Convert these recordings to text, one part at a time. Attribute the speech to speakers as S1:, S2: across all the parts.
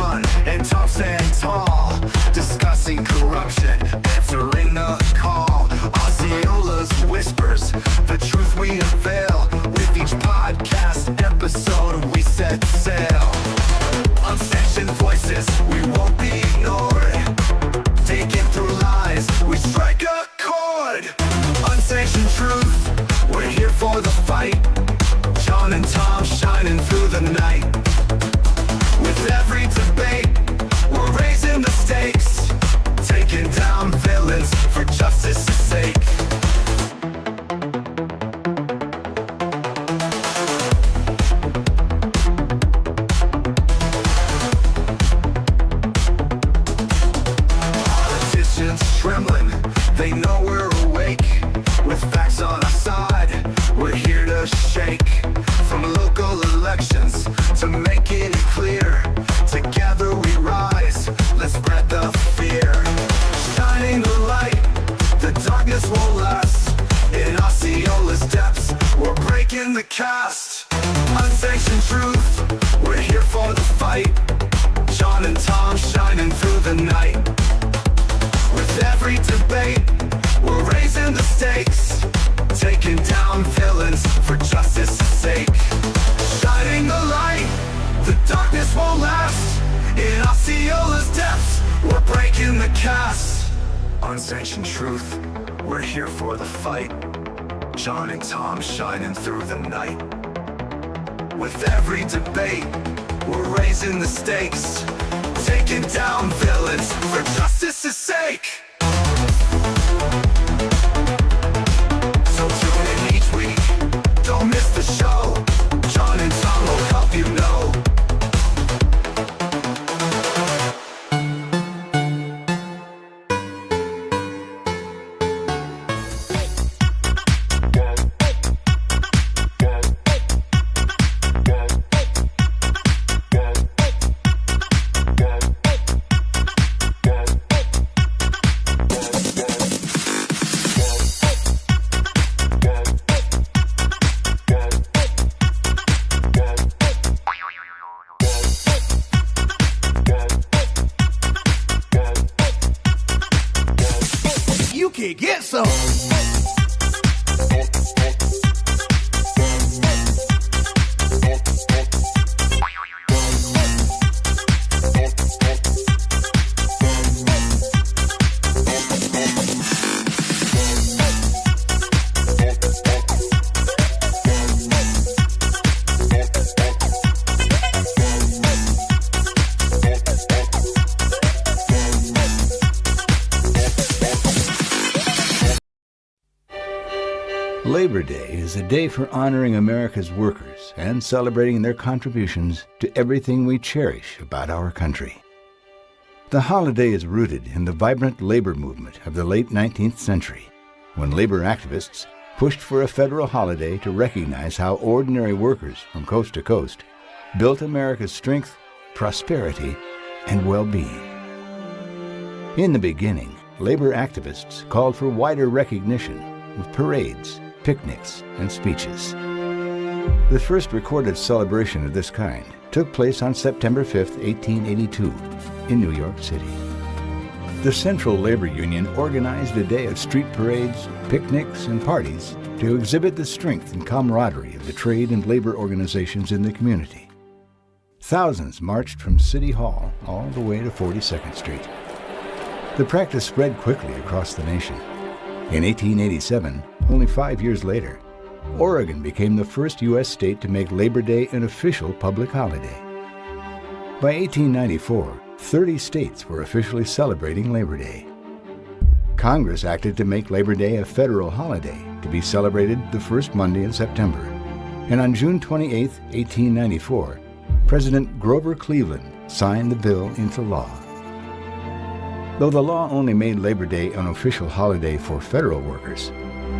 S1: Jon and Tom stand tall, discussing corruption, answering the call. Osceola's whispers, the truth we unveil. With each podcast episode we set sail. Unsanctioned voices, we won't be ignored. Taking through lies, we strike a chord. Unsanctioned truth, we're here for the fight. Jon and Tom shining through the night. With every debate, we're raising the stakes, taking down villains for justice's sake. Politicians trembling, they know we're awake. With facts on our side, we're here to shake. From local elections to making it clear, together we rise, let's spread the fear. Shining the light, the darkness won't last. In Osceola's depths, we're breaking the cast. Unsanctioned truth, we're here for the fight. Jon and Tom shining through the night. With every debate, we're raising the stakes, taking down villains for justice's sake. Shining the light, the darkness won't last. In Osceola's depths, we're breaking the cast. Unsanctioned truth, we're here for the fight. Jon and Tom shining through the night. With every debate, we're raising the stakes, taking down villains for justice's sake. So tune in each week, don't miss the show. Jon and Tom will help you know.
S2: You can get some.
S3: Labor Day is a day for honoring America's workers and celebrating their contributions to everything we cherish about our country. The holiday is rooted in the vibrant labor movement of the late 19th century, when labor activists pushed for a federal holiday to recognize how ordinary workers from coast to coast built America's strength, prosperity, and well-being. In the beginning, labor activists called for wider recognition with parades, picnics, and speeches. The first recorded celebration of this kind took place on September 5, 1882, in New York City. The Central Labor Union organized a day of street parades, picnics, and parties to exhibit the strength and camaraderie of the trade and labor organizations in the community. Thousands marched from City Hall all the way to 42nd Street. The practice spread quickly across the nation. In 1887, only 5 years later, Oregon became the first U.S. state to make Labor Day an official public holiday. By 1894, 30 states were officially celebrating Labor Day. Congress acted to make Labor Day a federal holiday to be celebrated the first Monday in September. And on June 28, 1894, President Grover Cleveland signed the bill into law. Though the law only made Labor Day an official holiday for federal workers,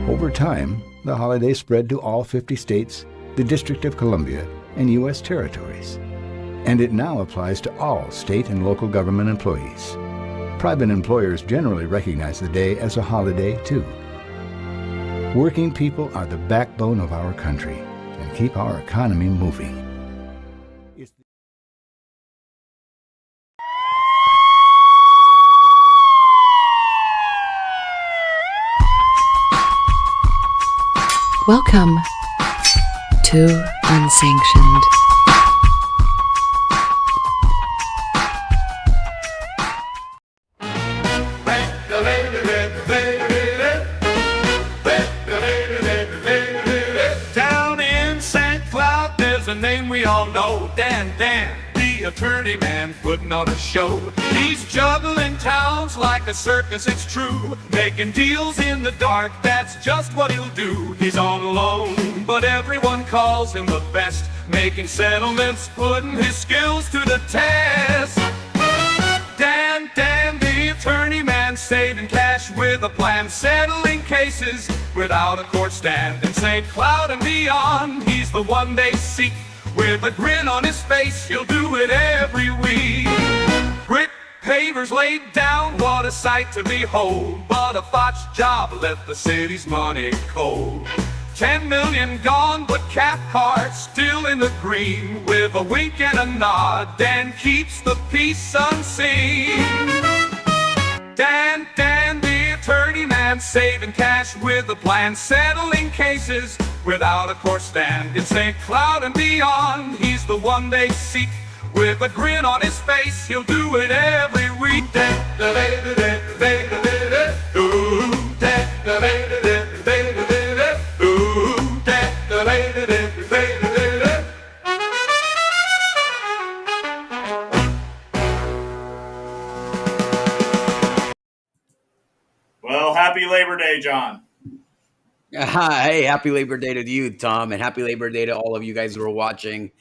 S3: over time, the holiday spread to all 50 states, the District of Columbia, and U.S. territories. And it now applies to all state and local government employees. Private employers generally recognize the day as a holiday, too. Working people are the backbone of our country and keep our economy moving.
S4: Welcome to Unsanctioned.
S1: Down in St. Cloud, there's a name we all know, Dan, the attorney man putting on a show. He's juggling towns like a circus, it's true. Making deals in the dark, that's just what he'll do. He's all alone, but everyone calls him the best. Making settlements, putting his skills to the test. Dan, the attorney man, saving cash with a plan. Settling cases without a court stand. In St. Cloud and beyond, he's the one they seek. With a grin on his face, he'll do it every week. Brick pavers laid down, what a sight to behold. But a botched job left the city's money cold. 10 million gone, but Cathcart still in the green. With a wink and a nod, Dan keeps the peace unseen. Dan, the attorney man, saving cash with a plan. Settling cases without a court stand. In St. Cloud and beyond, he's the one they seek. With a grin on his face, he'll do it every week.
S5: Well, happy Labor Day, John.
S6: Hey, happy Labor Day to you, Tom, and happy Labor Day to all of you guys who are watching.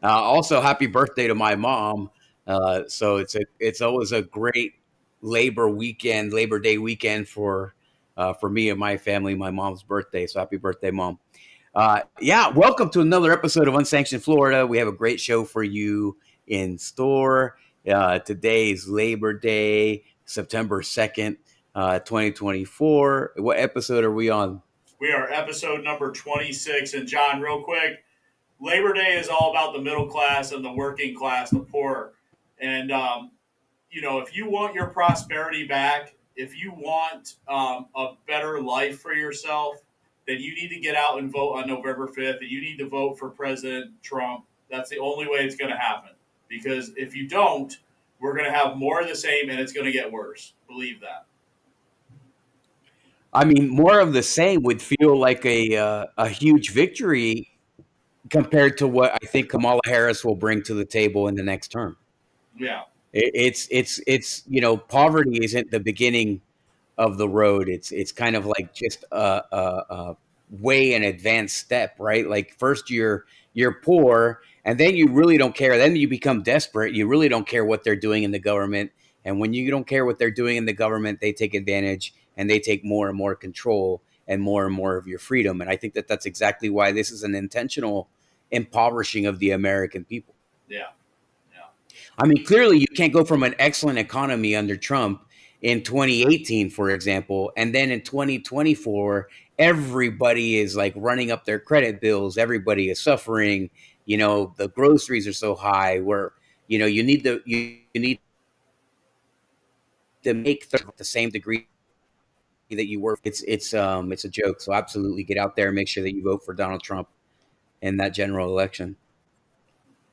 S6: Also, happy birthday to my mom. So it's always a great Labor Day weekend for me and my family. My mom's birthday, so happy birthday, Mom. Welcome to another episode of Unsanctioned Florida. We have a great show for you in store. Today is Labor Day, September 2nd, 2024. What episode are we on?
S5: We are episode number 26. And John, real quick, Labor Day is all about the middle class and the working class, the poor. And, if you want your prosperity back, if you want a better life for yourself, then you need to get out and vote on November 5th. And you need to vote for President Trump. That's the only way it's going to happen. Because if you don't, we're going to have more of the same and it's going to get worse. Believe that.
S6: I mean, more of the same would feel like a huge victory compared to what I think Kamala Harris will bring to the table in the next term.
S5: Yeah.
S6: It's poverty isn't the beginning of the road. It's kind of like just a way an advanced step, right? Like first you're poor, and then you really don't care. Then you become desperate. You really don't care what they're doing in the government. And when you don't care what they're doing in the government, they take advantage and they take more and more control and more of your freedom. And I think that that's exactly why this is an intentional impoverishing of the American people.
S5: Yeah.
S6: I mean, clearly you can't go from an excellent economy under Trump in 2018, for example, and then in 2024, everybody is like running up their credit bills. Everybody is suffering. The groceries are so high where, you need to make the same degree that you work. It's a joke. So absolutely get out there and make sure that you vote for Donald Trump in that general election.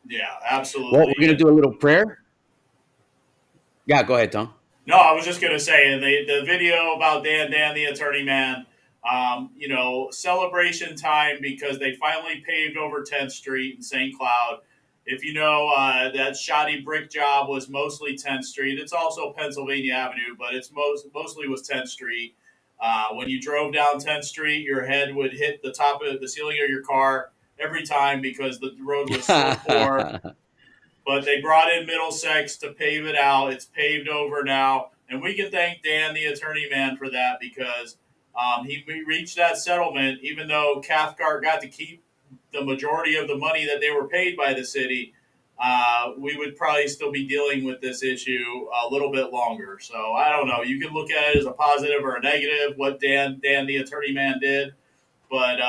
S5: Yeah, absolutely.
S6: Well, we're going to do a little prayer. Yeah, go ahead, Tom.
S5: No, I was just going to say, the video about Dan, the attorney man, celebration time because they finally paved over 10th Street in St. Cloud. If you know, that shoddy brick job was mostly 10th Street. It's also Pennsylvania Avenue, but it's mostly was 10th Street. When you drove down 10th Street, your head would hit the top of the ceiling of your car every time because the road was so poor. But they brought in Middlesex to pave it out. It's paved over now. And we can thank Dan, the attorney man, for that because he reached that settlement, even though Cathcart got to keep the majority of the money that they were paid by the city. We would probably still be dealing with this issue a little bit longer. So I don't know. You can look at it as a positive or a negative, what Dan, the attorney man, did. But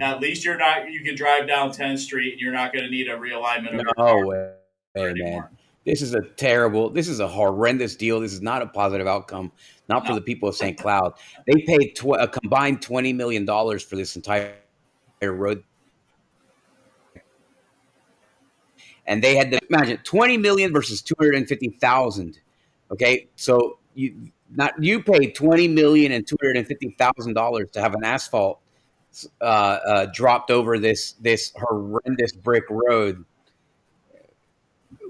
S5: at least you can drive down 10th Street and you're not going to need a realignment of your car
S6: way, man. This is a horrendous deal. This is not a positive outcome, not for
S5: No.
S6: the people of St. Cloud. They paid a combined $20 million for this entire road. And they had to imagine 20 million versus 250,000. Okay. So you paid 20 million and $250,000 to have an asphalt dropped over this horrendous brick road,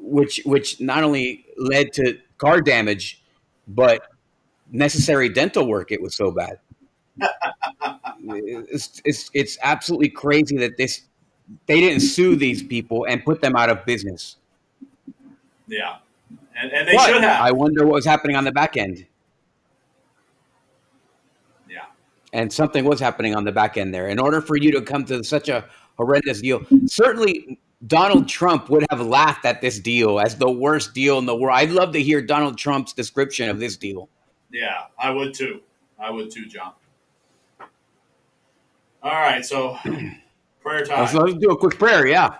S6: which not only led to car damage, but necessary dental work. It was so bad. It's absolutely crazy that they didn't sue these people and put them out of business.
S5: Yeah, and they should have.
S6: I wonder what was happening on the back end.
S5: Yeah,
S6: and something was happening on the back end there. In order for you to come to such a horrendous deal, certainly Donald Trump would have laughed at this deal as the worst deal in the world. I'd love to hear Donald Trump's description of this deal.
S5: Yeah, I would too. John. All right, so prayer time.
S6: So let's do a quick prayer. Yeah.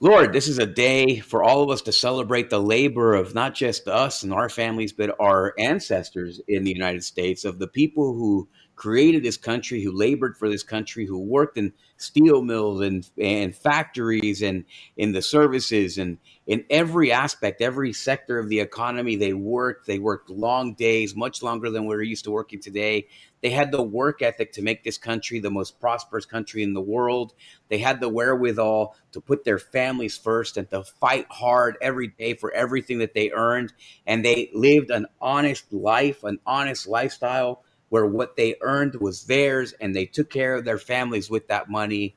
S6: Lord, this is a day for all of us to celebrate the labor of not just us and our families, but our ancestors in the United States, of the people who created this country, who labored for this country, who worked in steel mills and factories and in the services and in every aspect, every sector of the economy. They worked long days, much longer than we're used to working today. They had the work ethic to make this country the most prosperous country in the world. They had the wherewithal to put their families first and to fight hard every day for everything that they earned. And they lived an honest life, an honest lifestyle, where what they earned was theirs and they took care of their families with that money.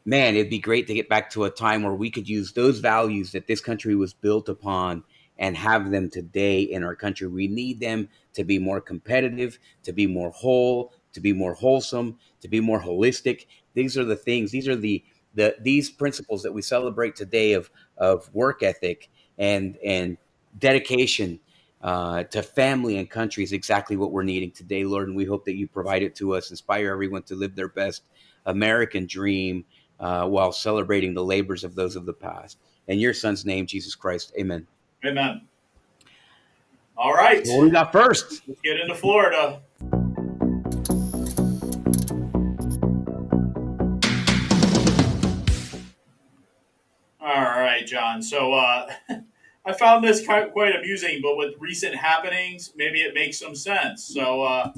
S6: Man, it'd be great to get back to a time where we could use those values that this country was built upon and have them today in our country. We need them to be more competitive, to be more whole, to be more wholesome, to be more holistic. These are the things, these are these principles that we celebrate today of work ethic and dedication to family and country is exactly what we're needing today, Lord. And we hope that you provide it to us, inspire everyone to live their best American dream while celebrating the labors of those of the past. In your son's name, Jesus Christ, amen.
S5: Amen. All right.
S6: What we got first?
S5: Let's get into Florida. All right, John. So I found this quite amusing, but with recent happenings, maybe it makes some sense. So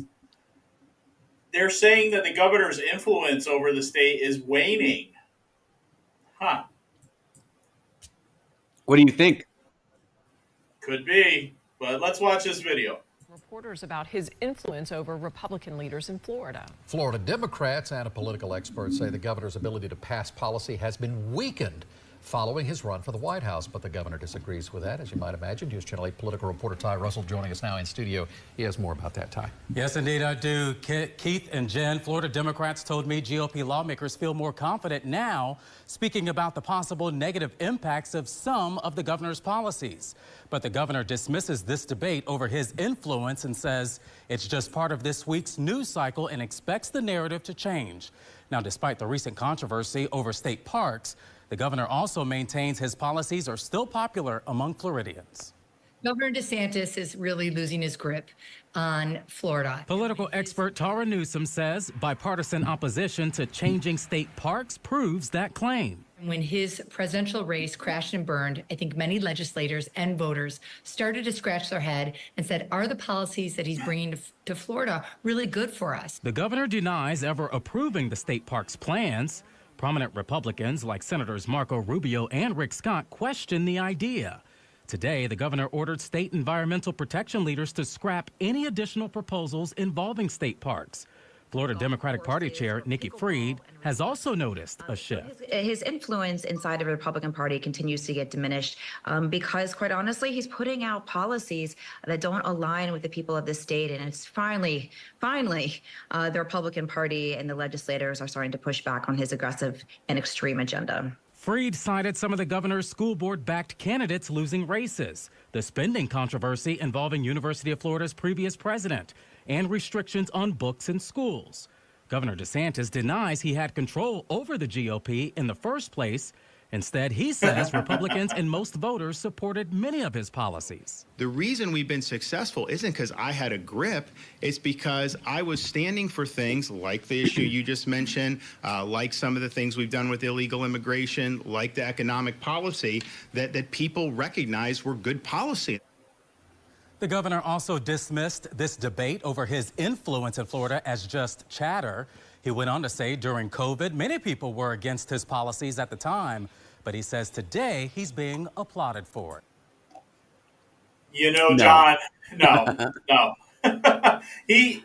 S5: they're saying that the governor's influence over the state is waning. Huh.
S6: What do you think?
S5: Could be, but let's watch this video.
S7: Reporters about his influence over Republican leaders in Florida.
S8: Florida Democrats and political experts say the governor's ability to pass policy has been weakened following his run for the White House, but the governor disagrees with that, as you might imagine. News Channel 8 political reporter Ty Russell joining us now in studio. He has more about that, Ty.
S9: Yes, indeed, I do. Keith and Jen, Florida Democrats told me GOP lawmakers feel more confident now speaking about the possible negative impacts of some of the governor's policies. But the governor dismisses this debate over his influence and says it's just part of this week's news cycle and expects the narrative to change. Now, despite the recent controversy over state parks, the governor also maintains his policies are still popular among Floridians.
S10: Governor DeSantis is really losing his grip on Florida.
S9: Political expert Tara Newsom says bipartisan opposition to changing state parks proves that claim.
S10: When his presidential race crashed and burned, I think many legislators and voters started to scratch their head and said, are the policies that he's bringing to Florida really good for us?
S9: The governor denies ever approving the state parks plans. Prominent Republicans like Senators Marco Rubio and Rick Scott question the idea. Today, the governor ordered state environmental protection leaders to scrap any additional proposals involving state parks. Florida Democratic Party Chair Nikki Fried has also noticed a shift.
S11: His influence inside of the Republican Party continues to get diminished because, quite honestly, he's putting out policies that don't align with the people of the state. And it's finally, the Republican Party and the legislators are starting to push back on his aggressive and extreme agenda.
S9: Fried cited some of the governor's school board-backed candidates losing races, the spending controversy involving University of Florida's previous president, and restrictions on books in schools. Governor DeSantis denies he had control over the GOP in the first place Instead, he says Republicans and most voters supported many of his policies.
S12: The reason we've been successful isn't because I had a grip. It's because I was standing for things like the issue you just mentioned, like some of the things we've done with illegal immigration, like the economic policy that people recognize were good policy.
S9: The governor also dismissed this debate over his influence in Florida as just chatter. He went on to say during COVID, many people were against his policies at the time, but he says today he's being applauded for it.
S5: You know, John, no. He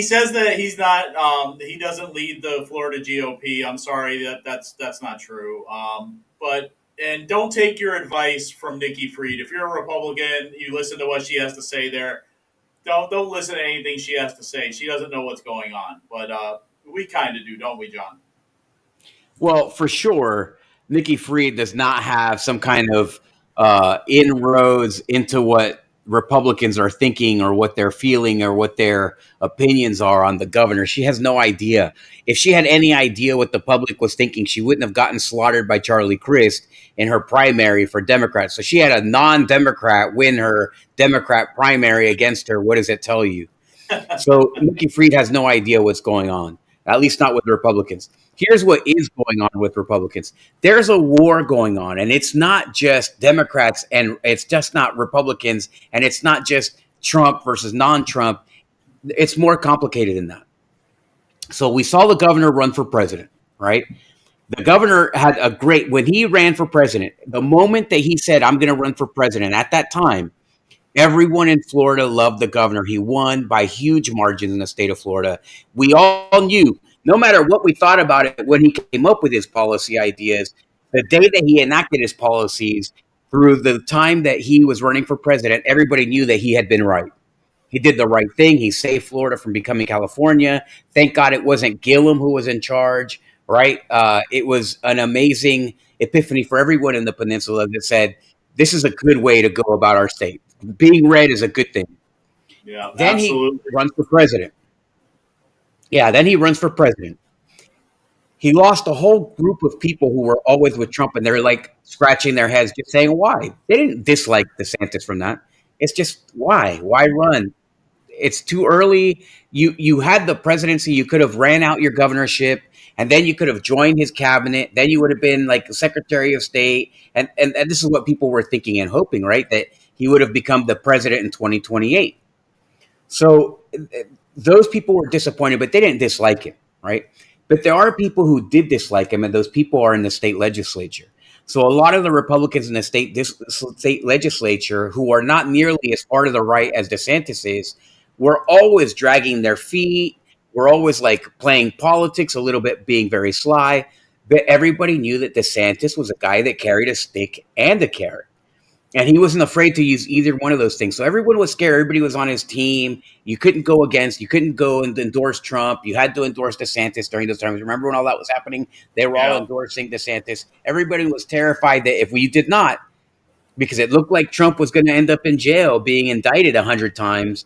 S5: says that he's not. He doesn't lead the Florida GOP. I'm sorry, that's not true. And don't take your advice from Nikki Fried. If you're a Republican, you listen to what she has to say there. Don't listen to anything she has to say. She doesn't know what's going on. But we kind of do, don't we, John?
S6: Well, for sure, Nikki Fried does not have some kind of inroads into what Republicans are thinking or what they're feeling or what their opinions are on the governor. She has no idea. If she had any idea what the public was thinking, she wouldn't have gotten slaughtered by Charlie Crist in her primary for Democrats. So she had a non-Democrat win her Democrat primary against her. What does it tell you? So Nikki Fried has no idea what's going on, at least not with Republicans. Here's what is going on with Republicans. There's a war going on, and it's not just Democrats, and it's just not Republicans, and it's not just Trump versus non-Trump. It's more complicated than that. So we saw the governor run for president, right? The governor had when he ran for president, the moment that he said, I'm going to run for president, at that time, everyone in Florida loved the governor. He won by huge margins in the state of Florida. We all knew, no matter what we thought about it when he came up with his policy ideas, the day that he enacted his policies, through the time that he was running for president, everybody knew that he had been right. He did the right thing. He saved Florida from becoming California. Thank God it wasn't Gillum who was in charge, right? It was an amazing epiphany for everyone in the peninsula that said, this is a good way to go about our state. Being red is a good thing.
S5: Yeah,
S6: then
S5: absolutely.
S6: He runs for president. Yeah, then he runs for president. He lost a whole group of people who were always with Trump, and they're like scratching their heads, just saying, why? They didn't dislike DeSantis from that. It's just, why? Why run? It's too early. You had the presidency. You could have ran out your governorship, and then you could have joined his cabinet. Then you would have been like the Secretary of State. And this is what people were thinking and hoping, right? That he would have become the president in 2028. So those people were disappointed, but they didn't dislike him, right? But there are people who did dislike him, and those people are in the state legislature. So a lot of the Republicans in the state legislature, who are not nearly as far to the right as DeSantis is, were always dragging their feet. We're always like playing politics a little bit, being very sly. But everybody knew that DeSantis was a guy that carried a stick and a carrot. And he wasn't afraid to use either one of those things. So everyone was scared. Everybody was on his team. You couldn't go against. You couldn't go and endorse Trump. You had to endorse DeSantis during those times. Remember when all that was happening? They were all endorsing DeSantis. Everybody was terrified that if we did not, because it looked like Trump was going to end up in jail being indicted 100 times,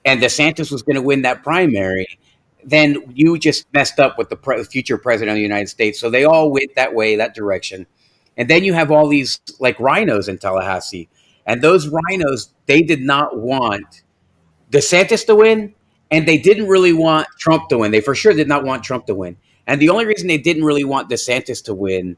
S6: and DeSantis was going to win that primary, then you just messed up with the future president of the United States. So they all went that way, that direction. And then you have all these like rhinos in Tallahassee. And those rhinos, they did not want DeSantis to win, and they didn't really want Trump to win. They for sure did not want Trump to win. And the only reason they didn't really want DeSantis to win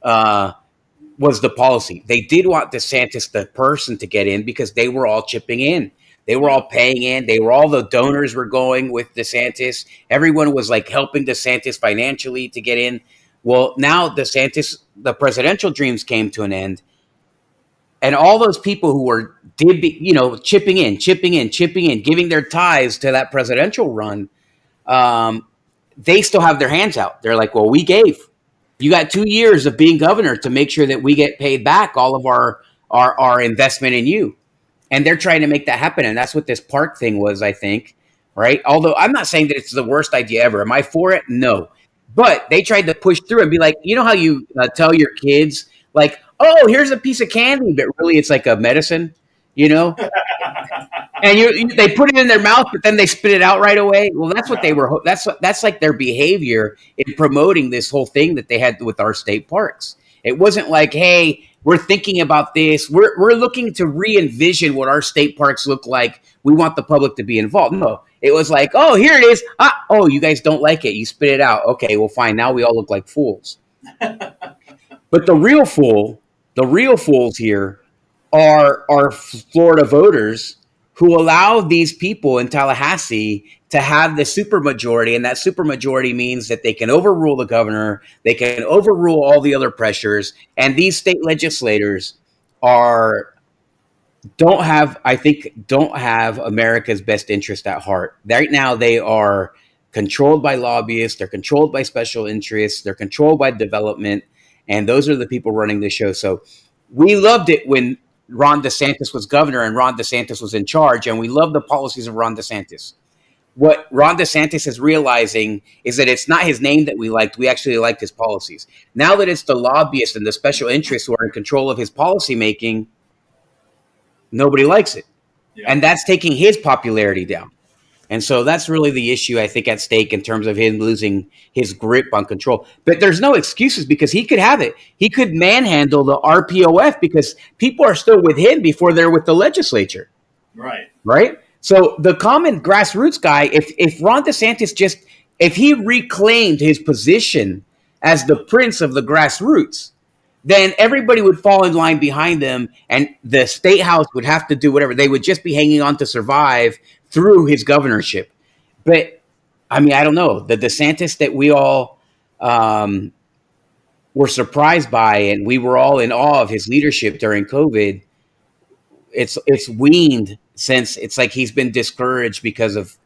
S6: was the policy. They did want DeSantis, the person, to get in because they were all chipping in. They were all paying in. All the donors were going with DeSantis. Everyone was like helping DeSantis financially to get in. Well, now DeSantis, the presidential dreams came to an end. And all those people who were, chipping in, giving their tithes to that presidential run, they still have their hands out. They're like, well, we gave. You got 2 years of being governor to make sure that we get paid back all of our investment in you. And they're trying to make that happen. And that's what this park thing was, I think, right? Although I'm not saying that it's the worst idea ever. Am I for it? No. But they tried to push through and be like, you know how you tell your kids, like, oh, here's a piece of candy, but really it's like a medicine, and they put it in their mouth, but then they spit it out right away. Well, that's what they were. That's like their behavior in promoting this whole thing that they had with our state parks. It wasn't like, hey, we're thinking about this. We're looking to re-envision what our state parks look like. We want the public to be involved. No, it was like, oh, here it is. Oh, you guys don't like it. You spit it out. Okay, well, fine. Now we all look like fools. But the real fools here are Florida voters who allow these people in Tallahassee to have the supermajority, and that supermajority means that they can overrule the governor, they can overrule all the other pressures, and these state legislators don't have America's best interest at heart. Right now, they are controlled by lobbyists, they're controlled by special interests, they're controlled by development, and those are the people running the show. So we loved it when Ron DeSantis was governor and Ron DeSantis was in charge, and we love the policies of Ron DeSantis. What Ron DeSantis is realizing is that it's not his name that we liked. We actually liked his policies. Now that it's the lobbyists and the special interests who are in control of his policy making, nobody likes it. Yeah. And that's taking his popularity down. And so that's really the issue, I think, at stake in terms of him losing his grip on control. But there's no excuses because he could have it. He could manhandle the RPOF because people are still with him before they're with the legislature. Right? So the common grassroots guy, if Ron DeSantis if he reclaimed his position as the prince of the grassroots, then everybody would fall in line behind them and the state house would have to do whatever. They would just be hanging on to survive through his governorship. But I mean, I don't know. The DeSantis that we all were surprised by and we were all in awe of his leadership during COVID, it's weaned since. It's like he's been discouraged because of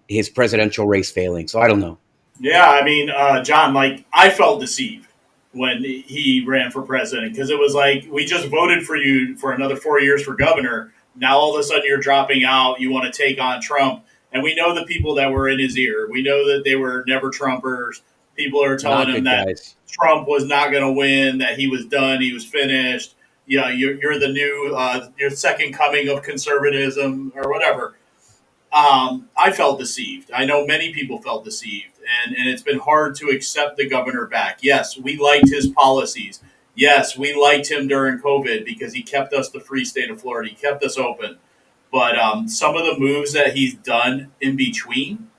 S6: his presidential race failing. So I don't know.
S5: Yeah, I mean, John, like I felt deceived when he ran for president because it was like, we just voted for you for another 4 years for governor. Now all of a sudden you're dropping out. You want to take on Trump. And we know the people that were in his ear. We know that they were never Trumpers. People are telling him that Trump was not going to win, that he was done, he was finished. Yeah, you're the new, your second coming of conservatism or whatever. I felt deceived. I know many people felt deceived. And it's been hard to accept the governor back. Yes, we liked his policies. Yes, we liked him during COVID because he kept us the free state of Florida. He kept us open. But some of the moves that he's done in between,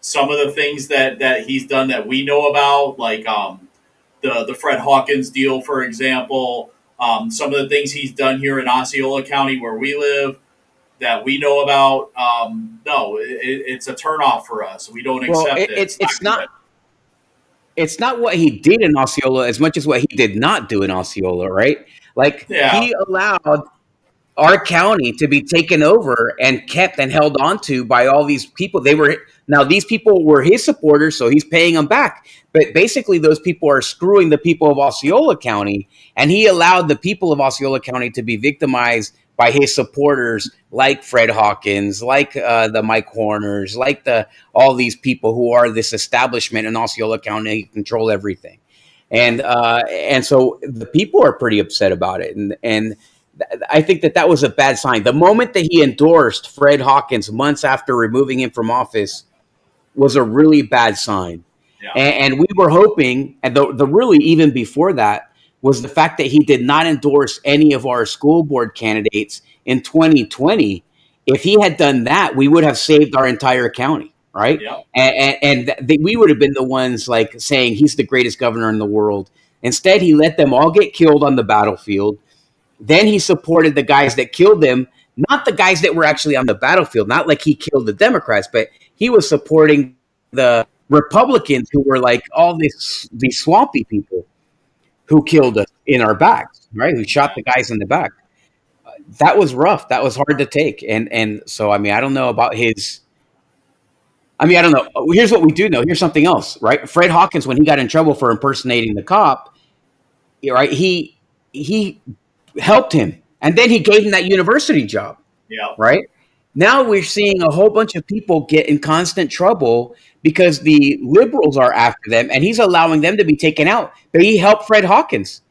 S5: some of the things that he's done that we know about, like the Fred Hawkins deal, for example, some of the things he's done here in Osceola County where we live that we know about, no, it's a turnoff for us. We don't accept it.
S6: It's not what he did in Osceola as much as what he did not do in Osceola, right? Like he allowed our county to be taken over and kept and held onto by all these people. These people were his supporters, so he's paying them back. But basically, those people are screwing the people of Osceola County, and he allowed the people of Osceola County to be victimized by his supporters, like Fred Hawkins, like the Mike Horners, like all these people who are this establishment in Osceola County, control everything, and so the people are pretty upset about it, and I think that was a bad sign. The moment that he endorsed Fred Hawkins months after removing him from office was a really bad sign. Yeah. And we were hoping, and the really even before that was the fact that he did not endorse any of our school board candidates in 2020. If he had done that, we would have saved our entire county, right? Yeah. And we would have been the ones like saying he's the greatest governor in the world. Instead, he let them all get killed on the battlefield. Then he supported the guys that killed them, not the guys that were actually on the battlefield, not like he killed the Democrats, but he was supporting the Republicans who were like all these swampy people who killed us in our backs, right? Who shot the guys in the back. That was rough. That was hard to take. And so, I mean, I don't know about I don't know. Here's what we do know. Here's something else, right? Fred Hawkins, when he got in trouble for impersonating the cop, right? He helped him. And then he gave him that university job. Yeah. Right? Now we're seeing a whole bunch of people get in constant trouble because the liberals are after them and he's allowing them to be taken out. But he helped Fred Hawkins.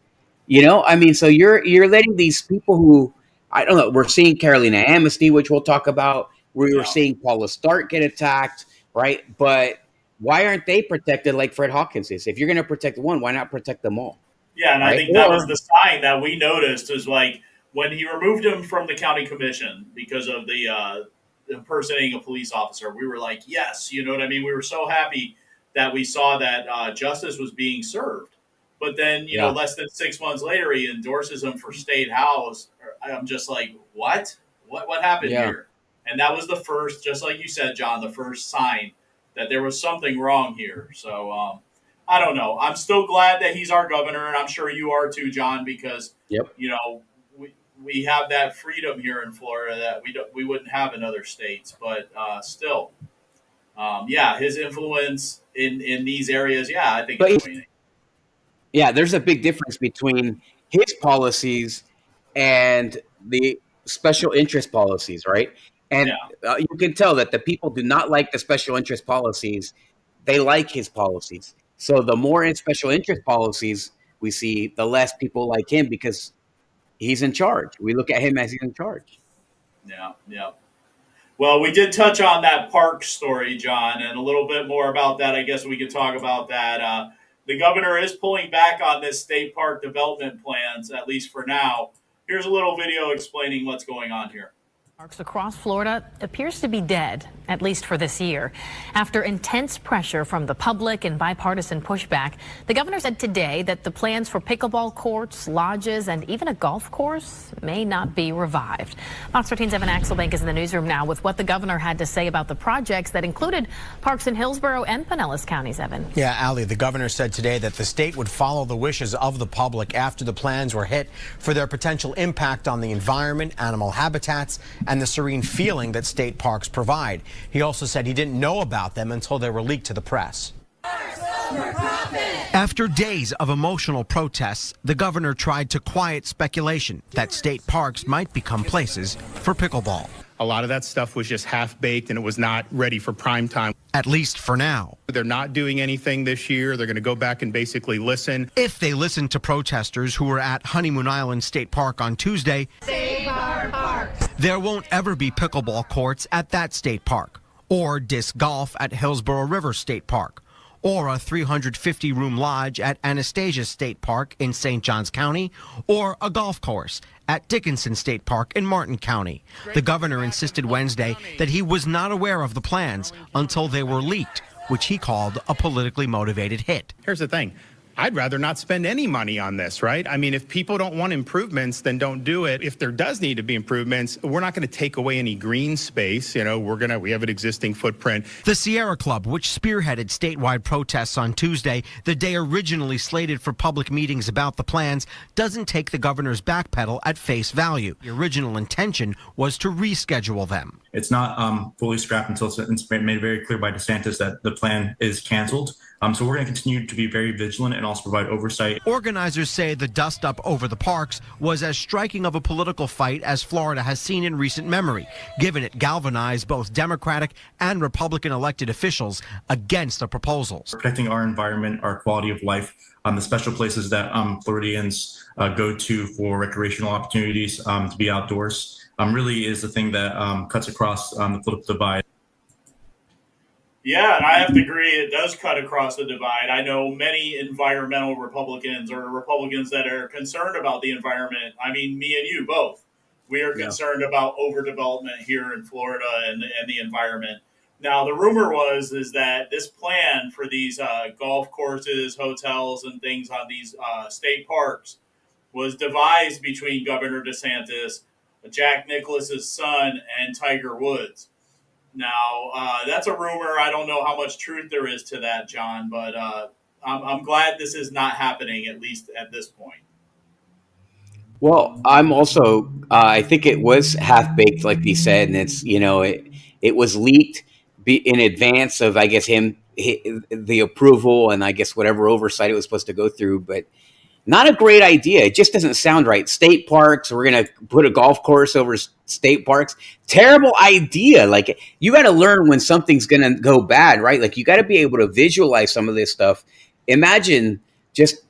S6: You know, I mean, so you're letting these people who, I don't know, we're seeing Carolina Amesty, which we'll talk about. We're seeing Paula Stark get attacked, right? But why aren't they protected like Fred Hawkins is? If you're going to protect one, why not protect them all?
S5: Yeah, and I
S6: right?
S5: think that was the sign that we noticed is like when he removed him from the county commission because of the impersonating a police officer. We were like, yes, you know what I mean? We were so happy that we saw that justice was being served. But then, you know, less than 6 months later, he endorses him for state house. I'm just like, what? What happened here? And that was the first, just like you said, John, the first sign that there was something wrong here. So I don't know. I'm still glad that he's our governor, and I'm sure you are too, John, because you know we have that freedom here in Florida that we wouldn't have in other states. But still, his influence in these areas, I think it's waning.
S6: Yeah, there's a big difference between his policies and the special interest policies, right? And you can tell that the people do not like the special interest policies. They like his policies. So the more in special interest policies we see, the less people like him because he's in charge. We look at him as he's in charge.
S5: Yeah. Well, we did touch on that park story, John, and a little bit more about that. I guess we could talk about that. The governor is pulling back on this state park development plans, at least for now. Here's a little video explaining what's going on here.
S13: Parks across Florida appears to be dead, at least for this year. After intense pressure from the public and bipartisan pushback, the governor said today that the plans for pickleball courts, lodges, and even a golf course may not be revived. Fox 13's Evan Axelbank is in the newsroom now with what the governor had to say about the projects that included parks in Hillsborough and Pinellas counties, Evan.
S14: Yeah, Allie, the governor said today that the state would follow the wishes of the public after the plans were hit for their potential impact on the environment, animal habitats, and the serene feeling that state parks provide. He also said he didn't know about them until they were leaked to the press. After days of emotional protests, the governor tried to quiet speculation that state parks might become places for pickleball.
S12: A lot of that stuff was just half-baked and it was not ready for prime time.
S14: At least for now.
S12: They're not doing anything this year. They're going to go back and basically listen.
S14: If they listen to protesters who were at Honeymoon Island State Park on Tuesday,
S15: Save our parks.
S14: There won't ever be pickleball courts at that state park, or disc golf at Hillsborough River State Park, or a 350-room lodge at Anastasia State Park in St. Johns County, or a golf course at Dickinson State Park in Martin County. The governor insisted Wednesday that he was not aware of the plans until they were leaked, which he called a politically motivated hit.
S12: Here's the thing. I'd rather not spend any money on this, right? I mean, if people don't want improvements, then don't do it. If there does need to be improvements, we're not going to take away any green space. You know, we have an existing footprint.
S14: The Sierra Club, which spearheaded statewide protests on Tuesday, the day originally slated for public meetings about the plans, doesn't take the governor's backpedal at face value. The original intention was to reschedule them.
S16: It's not fully scrapped until it's made very clear by DeSantis that the plan is canceled. So we're going to continue to be very vigilant and also provide oversight.
S14: Organizers say the dust-up over the parks was as striking of a political fight as Florida has seen in recent memory, given it galvanized both Democratic and Republican elected officials against the proposals.
S16: Protecting our environment, our quality of life, the special places that Floridians go to for recreational opportunities to be outdoors really is the thing that cuts across the political divide.
S5: Yeah, and I have to agree, it does cut across the divide. I know many environmental Republicans or Republicans that are concerned about the environment. I mean, me and you both. We are concerned about overdevelopment here in Florida and the environment. Now, the rumor is that this plan for these golf courses, hotels, and things on these state parks was devised between Governor DeSantis, Jack Nicklaus's son, and Tiger Woods. Now, that's a rumor. I don't know how much truth there is to that, John, but I'm glad this is not happening, at least at this point.
S6: Well, I'm also, I think it was half-baked, like he said, and it's, it was leaked in advance of, I guess, the approval and I guess whatever oversight it was supposed to go through, but not a great idea. It just doesn't sound right. State parks, we're going to put a golf course over state parks. Terrible idea. Like, you got to learn when something's going to go bad, right? Like, you got to be able to visualize some of this stuff. Imagine just,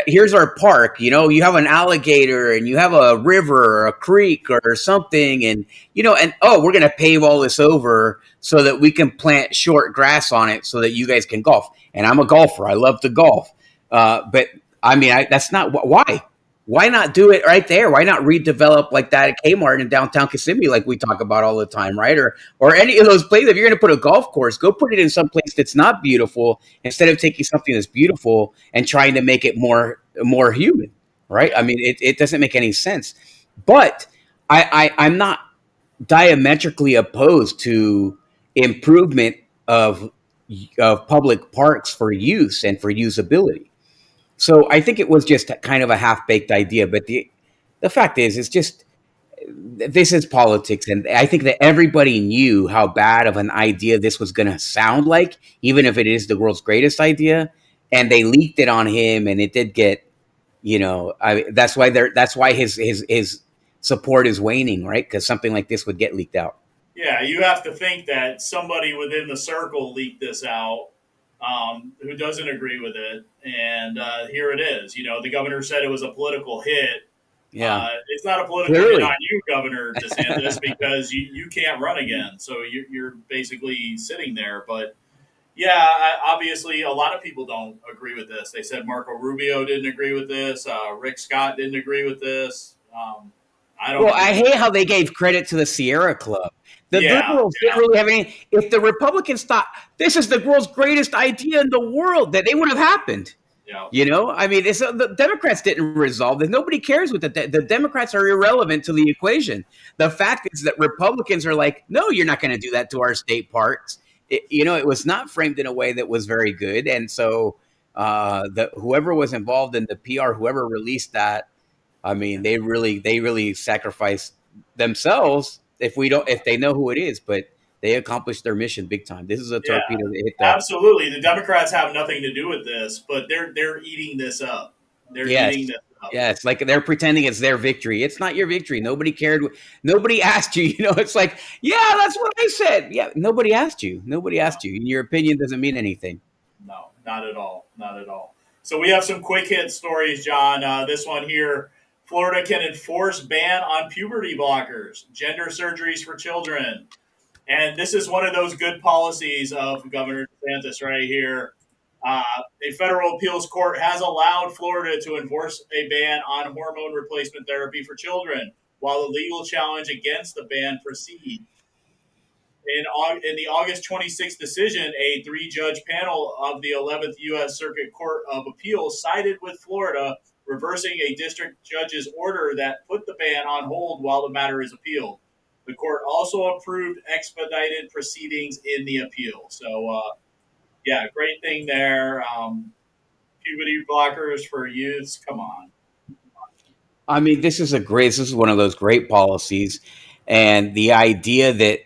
S6: here's our park, you have an alligator and you have a river or a creek or something. And, we're going to pave all this over so that we can plant short grass on it so that you guys can golf. And I'm a golfer. I love to golf. But I mean, that's not why. Why not do it right there? Why not redevelop like that at Kmart in downtown Kissimmee, like we talk about all the time, right? Or any of those places. If you're going to put a golf course, go put it in some place that's not beautiful instead of taking something that's beautiful and trying to make it more human, right? I mean, it doesn't make any sense. But I'm not diametrically opposed to improvement of public parks for use and for usability. So I think it was just kind of a half-baked idea, but the fact is, it's just this is politics, and I think that everybody knew how bad of an idea this was going to sound like, even if it is the world's greatest idea, and they leaked it on him, and it did get, that's why his support is waning, right? Because something like this would get leaked out.
S5: Yeah, you have to think that somebody within the circle leaked this out. Who doesn't agree with it, and here it is. The governor said it was a political hit.
S6: Yeah,
S5: it's not a political hit on you, Governor DeSantis, because you can't run again, so you're basically sitting there. But yeah, obviously, a lot of people don't agree with this. They said Marco Rubio didn't agree with this. Rick Scott didn't agree with this.
S6: I hate how they gave credit to the Sierra Club. The liberals didn't really have any. If the Republicans thought this is the world's greatest idea in the world, that it would have happened. Yeah. I mean, the Democrats didn't resolve this. Nobody cares what the Democrats are irrelevant to the equation. The fact is that Republicans are like, no, you're not going to do that to our state parks. It was not framed in a way that was very good, and so whoever was involved in the PR, whoever released that, I mean, they really sacrificed themselves if they know who it is, but they accomplished their mission big time. This is a torpedo that hit that.
S5: Absolutely. The Democrats have nothing to do with this, but they're eating this up. They're eating this up.
S6: Yes, like they're pretending it's their victory. It's not your victory. Nobody cared. Nobody asked you. It's like, yeah, that's what I said. Yeah, nobody asked you. Nobody asked you. And your opinion doesn't mean anything.
S5: No, not at all. Not at all. So we have some quick hit stories, John. This one here. Florida can enforce ban on puberty blockers, gender surgeries for children. And this is one of those good policies of Governor DeSantis right here. A federal appeals court has allowed Florida to enforce a ban on hormone replacement therapy for children while the legal challenge against the ban proceeds. In the August 26th decision, a 3-judge panel of the 11th U.S. Circuit Court of Appeals sided with Florida, reversing a district judge's order that put the ban on hold while the matter is appealed. The court also approved expedited proceedings in the appeal. So, great thing there. Puberty blockers for youths, come on.
S6: I mean, this is one of those great policies. And the idea that,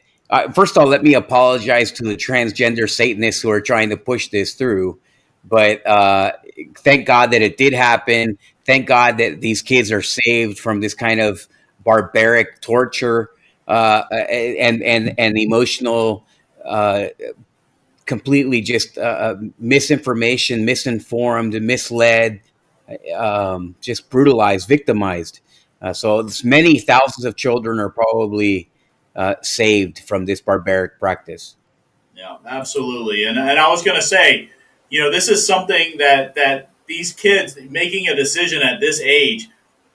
S6: first of all, let me apologize to the transgender Satanists who are trying to push this through. But thank God that it did happen. Thank God that these kids are saved from this kind of barbaric torture and emotional, completely just misinformation, misinformed, misled, just brutalized, victimized. So many thousands of children are probably saved from this barbaric practice.
S5: Yeah, absolutely. And I was going to say, this is something that these kids making a decision at this age,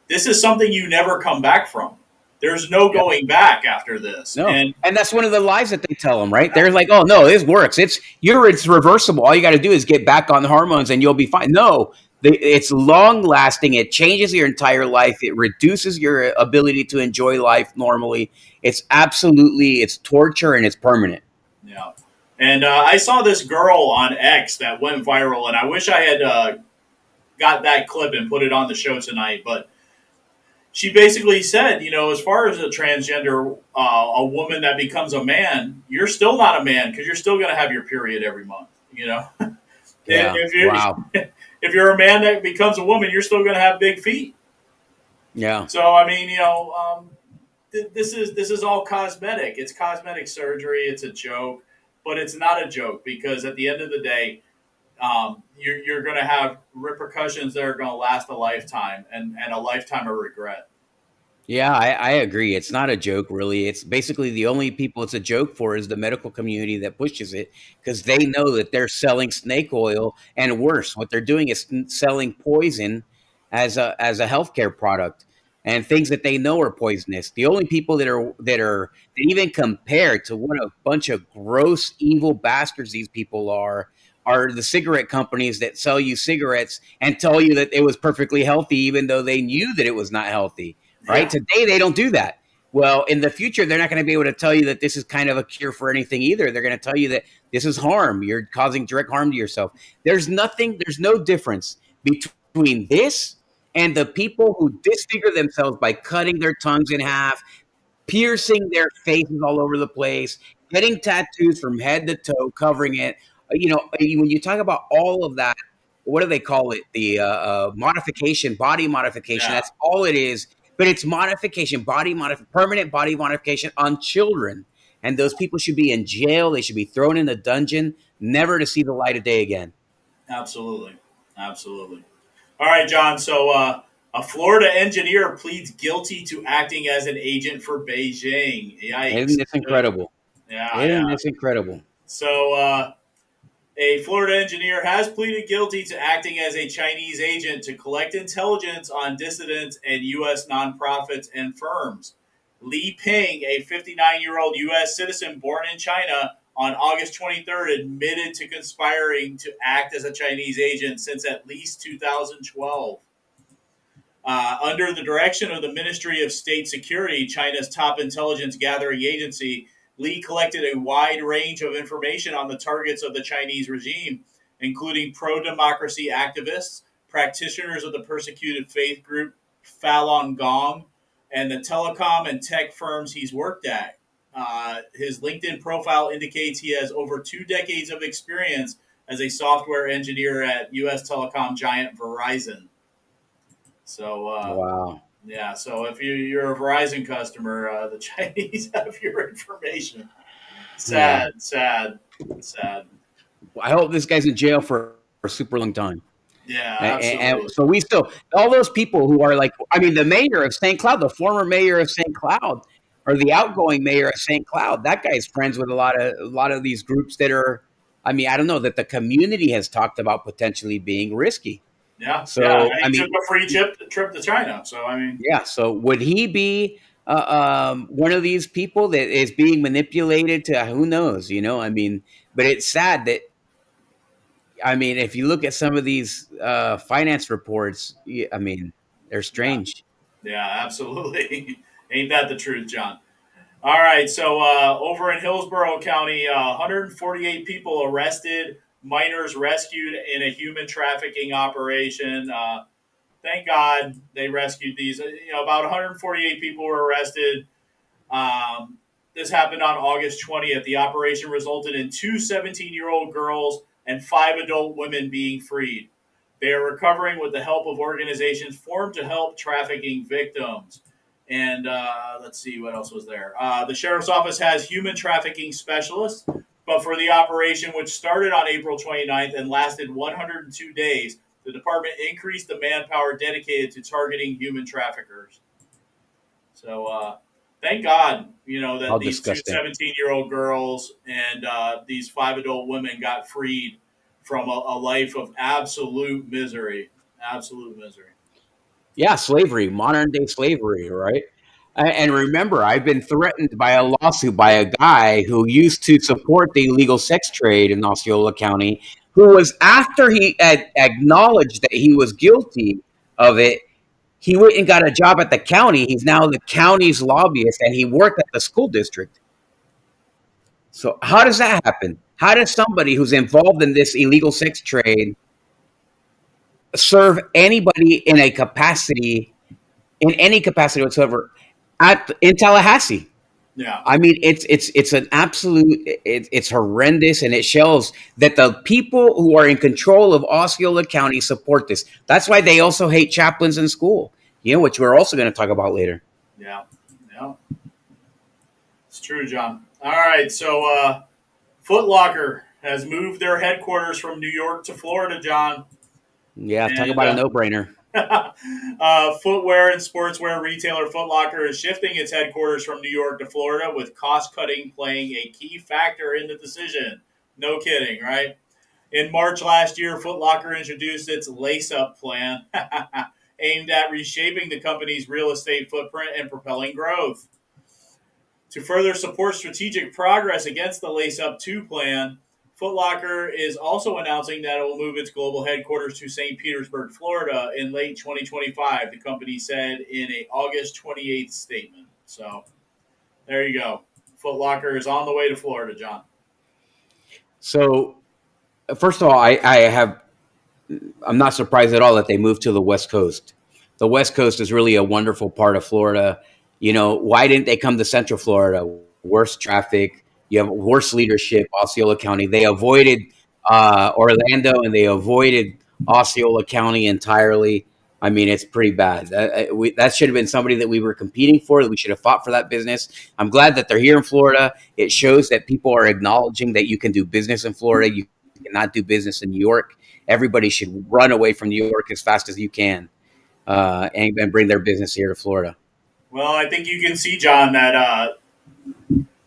S5: this is something you never come back from. There's no going back after this.
S6: No. And that's one of the lies that they tell them, right? They're like, oh, no, this works. It's reversible. All you got to do is get back on the hormones and you'll be fine. No, it's long lasting. It changes your entire life. It reduces your ability to enjoy life normally. It's torture and it's permanent.
S5: Yeah. And I saw this girl on X that went viral, and I wish I had got that clip and put it on the show tonight. But she basically said, as far as a transgender, a woman that becomes a man, you're still not a man because you're still going to have your period every month.
S6: Yeah.
S5: If you're a man that becomes a woman, you're still going to have big feet.
S6: Yeah.
S5: So I mean, this is all cosmetic. It's cosmetic surgery. It's a joke. But it's not a joke because at the end of the day, you're going to have repercussions that are going to last a lifetime and a lifetime of regret.
S6: Yeah, I agree. It's not a joke, really. It's basically the only people it's a joke for is the medical community that pushes it because they know that they're selling snake oil, and worse, what they're doing is selling poison as a healthcare product and things that they know are poisonous. The only people that even compare to what a bunch of gross, evil bastards these people are the cigarette companies that sell you cigarettes and tell you that it was perfectly healthy, even though they knew that it was not healthy. Right?
S5: Yeah.
S6: Today, they don't do that. Well, in the future, they're not going to be able to tell you that this is kind of a cure for anything either. They're going to tell you that this is harm. You're causing direct harm to yourself. There's no difference between this and the people who disfigure themselves by cutting their tongues in half, piercing their faces all over the place, getting tattoos from head to toe, covering it. When you talk about all of that, what do they call it? The modification, body modification.
S5: Yeah.
S6: That's all it is. But it's modification, permanent body modification on children. And those people should be in jail. They should be thrown in a dungeon, never to see the light of day again.
S5: Absolutely. Absolutely. All right, John. So a Florida engineer pleads guilty to acting as an agent for Beijing. Yikes.
S6: Isn't this incredible?
S5: Yeah.
S6: Isn't this incredible?
S5: So a Florida engineer has pleaded guilty to acting as a Chinese agent to collect intelligence on dissidents and U.S. nonprofits and firms. Li Ping, a 59-year-old U.S. citizen born in China on August 23rd, admitted to conspiring to act as a Chinese agent since at least 2012. Under the direction of the Ministry of State Security, China's top intelligence gathering agency, Li collected a wide range of information on the targets of the Chinese regime, including pro-democracy activists, practitioners of the persecuted faith group Falun Gong, and the telecom and tech firms he's worked at. His LinkedIn profile indicates he has over 2 decades of experience as a software engineer at U.S. telecom giant Verizon. So,
S6: wow.
S5: Yeah, so if you're a Verizon customer, the Chinese have your information. Sad.
S6: I hope this guy's in jail for a super long time.
S5: Yeah, absolutely.
S6: And so we still, all those people who are like, I mean, the mayor of St. Cloud, the former mayor of St. Cloud, or the outgoing mayor of St. Cloud, that guy's friends with a lot of these groups that are, I mean, I don't know, that the community has talked about potentially being risky.
S5: Yeah.
S6: So
S5: yeah.
S6: I mean,
S5: took a free trip to China. So I mean,
S6: yeah. So would he be one of these people that is being manipulated to? Who knows? I mean, but it's sad that. I mean, if you look at some of these finance reports, I mean, they're strange.
S5: Yeah, absolutely. Ain't that the truth, John? All right. So over in Hillsborough County, 148 people arrested, minors rescued in a human trafficking operation. Thank God they rescued these. About 148 people were arrested. This happened on August 20th. The operation resulted in 2 17-year-old girls and 5 adult women being freed. They are recovering with the help of organizations formed to help trafficking victims. And let's see, what else was there? The sheriff's office has human trafficking specialists, but for the operation, which started on April 29th and lasted 102 days, the department increased the manpower dedicated to targeting human traffickers. So thank God, that these
S6: disgusting.
S5: 2 17-year-old girls and these 5 adult women got freed from a life of absolute misery. Absolute misery.
S6: Yeah, slavery, modern day slavery, right? And remember, I've been threatened by a lawsuit by a guy who used to support the illegal sex trade in Osceola County, who was, after he had acknowledged that he was guilty of it, he went and got a job at the county. He's now the county's lobbyist, and he worked at the school district. So how does that happen? How does somebody who's involved in this illegal sex trade serve anybody in any capacity whatsoever in Tallahassee?
S5: Yeah.
S6: I mean, it's an absolute, it's horrendous, and it shows that the people who are in control of Osceola County support this. That's why they also hate chaplains in school, which we're also going to talk about later.
S5: Yeah. It's true, John. All right, so Foot Locker has moved their headquarters from New York to Florida, John.
S6: Yeah, talk about a no-brainer.
S5: Footwear and sportswear retailer Foot Locker is shifting its headquarters from New York to Florida, with cost-cutting playing a key factor in the decision. No kidding, right? In March last year, Foot Locker introduced its Lace-Up plan, aimed at reshaping the company's real estate footprint and propelling growth. To further support strategic progress against the Lace-Up 2 plan, Foot Locker is also announcing that it will move its global headquarters to St. Petersburg, Florida in late 2025, the company said in an August 28th statement. So there you go. Foot Locker is on the way to Florida, John.
S6: So first of all, I'm not surprised at all that they moved to the West Coast. The West Coast is really a wonderful part of Florida. You know, why didn't they come to Central Florida? Worse traffic. You have worse leadership, Osceola County. They avoided Orlando and they avoided Osceola County entirely. I mean, it's pretty bad. That should have been somebody that we were competing for, that we should have fought for that business. I'm glad that they're here in Florida. It shows that people are acknowledging that you can do business in Florida. You cannot do business in New York. Everybody should run away from New York as fast as you can and bring their business here to Florida.
S5: Well, I think you can see, John, that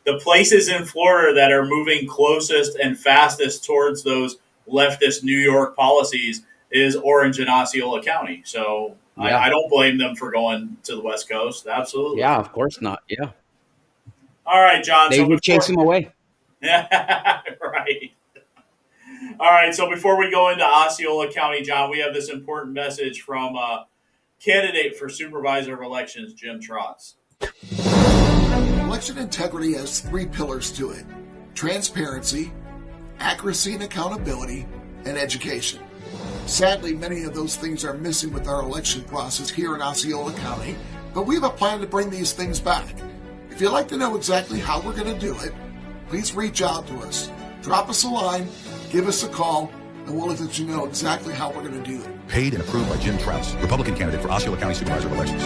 S5: the places in Florida that are moving closest and fastest towards those leftist New York policies is Orange and Osceola County. So
S6: Yeah.
S5: I don't blame them for going to the West Coast. Absolutely.
S6: Yeah, of course not. Yeah.
S5: All right, John.
S6: They would chase them away.
S5: Yeah, right. All right, so before we go into Osceola County, John, we have this important message from candidate for Supervisor of Elections, Jim Trotz.
S2: Election integrity has 3 pillars to it: transparency, accuracy and accountability, and education. Sadly, many of those things are missing with our election process here in Osceola County, but we have a plan to bring these things back. If you'd like to know exactly how we're going to do it, please reach out to us. Drop us a line, give us a call, and we'll let you know exactly how we're going to do it.
S17: Paid and approved by Jim Trotz, Republican candidate for Osceola County Supervisor of Elections.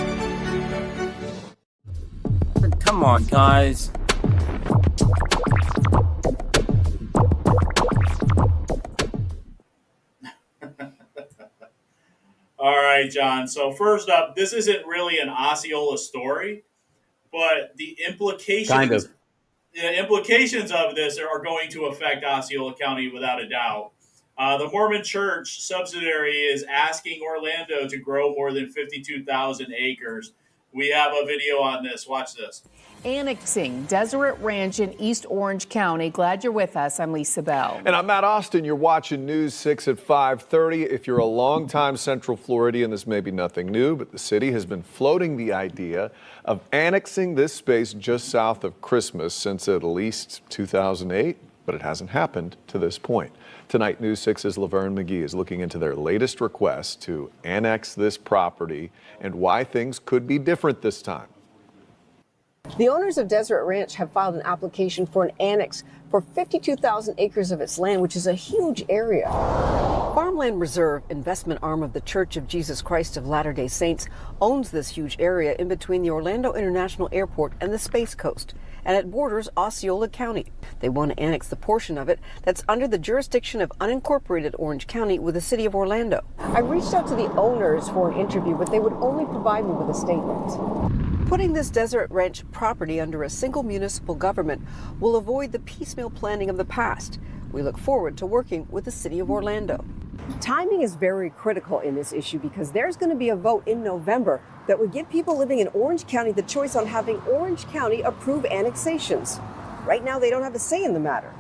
S18: Come on, guys.
S5: All right, John. So first up, this isn't really an Osceola story, but the implications of this are going to affect Osceola County without a doubt. The Mormon Church subsidiary is asking Orlando to grow more than 52,000 acres. We have a video on this. Watch this.
S19: Annexing Deseret Ranch in East Orange County. Glad you're with us. I'm Lisa Bell.
S20: And I'm Matt Austin. You're watching News 6 at 5:30. If you're a longtime Central Floridian, this may be nothing new, but the city has been floating the idea of annexing this space just south of Christmas since at least 2008, but it hasn't happened to this point. Tonight, News 6's Laverne McGee is looking into their latest request to annex this property and why things could be different this time.
S21: The owners of Deseret Ranch have filed an application for an annex for 52,000 acres of its land, which is a huge area. Farmland Reserve, investment arm of the Church of Jesus Christ of Latter-day Saints, owns this huge area in between the Orlando International Airport and the Space Coast, and it borders Osceola County. They want to annex the portion of it that's under the jurisdiction of unincorporated Orange County with the city of Orlando. I reached out to the owners for an interview, but they would only provide me with a statement. Putting this Deseret Ranch property under a single municipal government will avoid the piecemeal planning of the past. We look forward to working with the city of Orlando. Timing is very critical in this issue because there's going to be a vote in November that would give people living in Orange County the choice on having Orange County approve annexations. Right now, they don't have a say in the matter.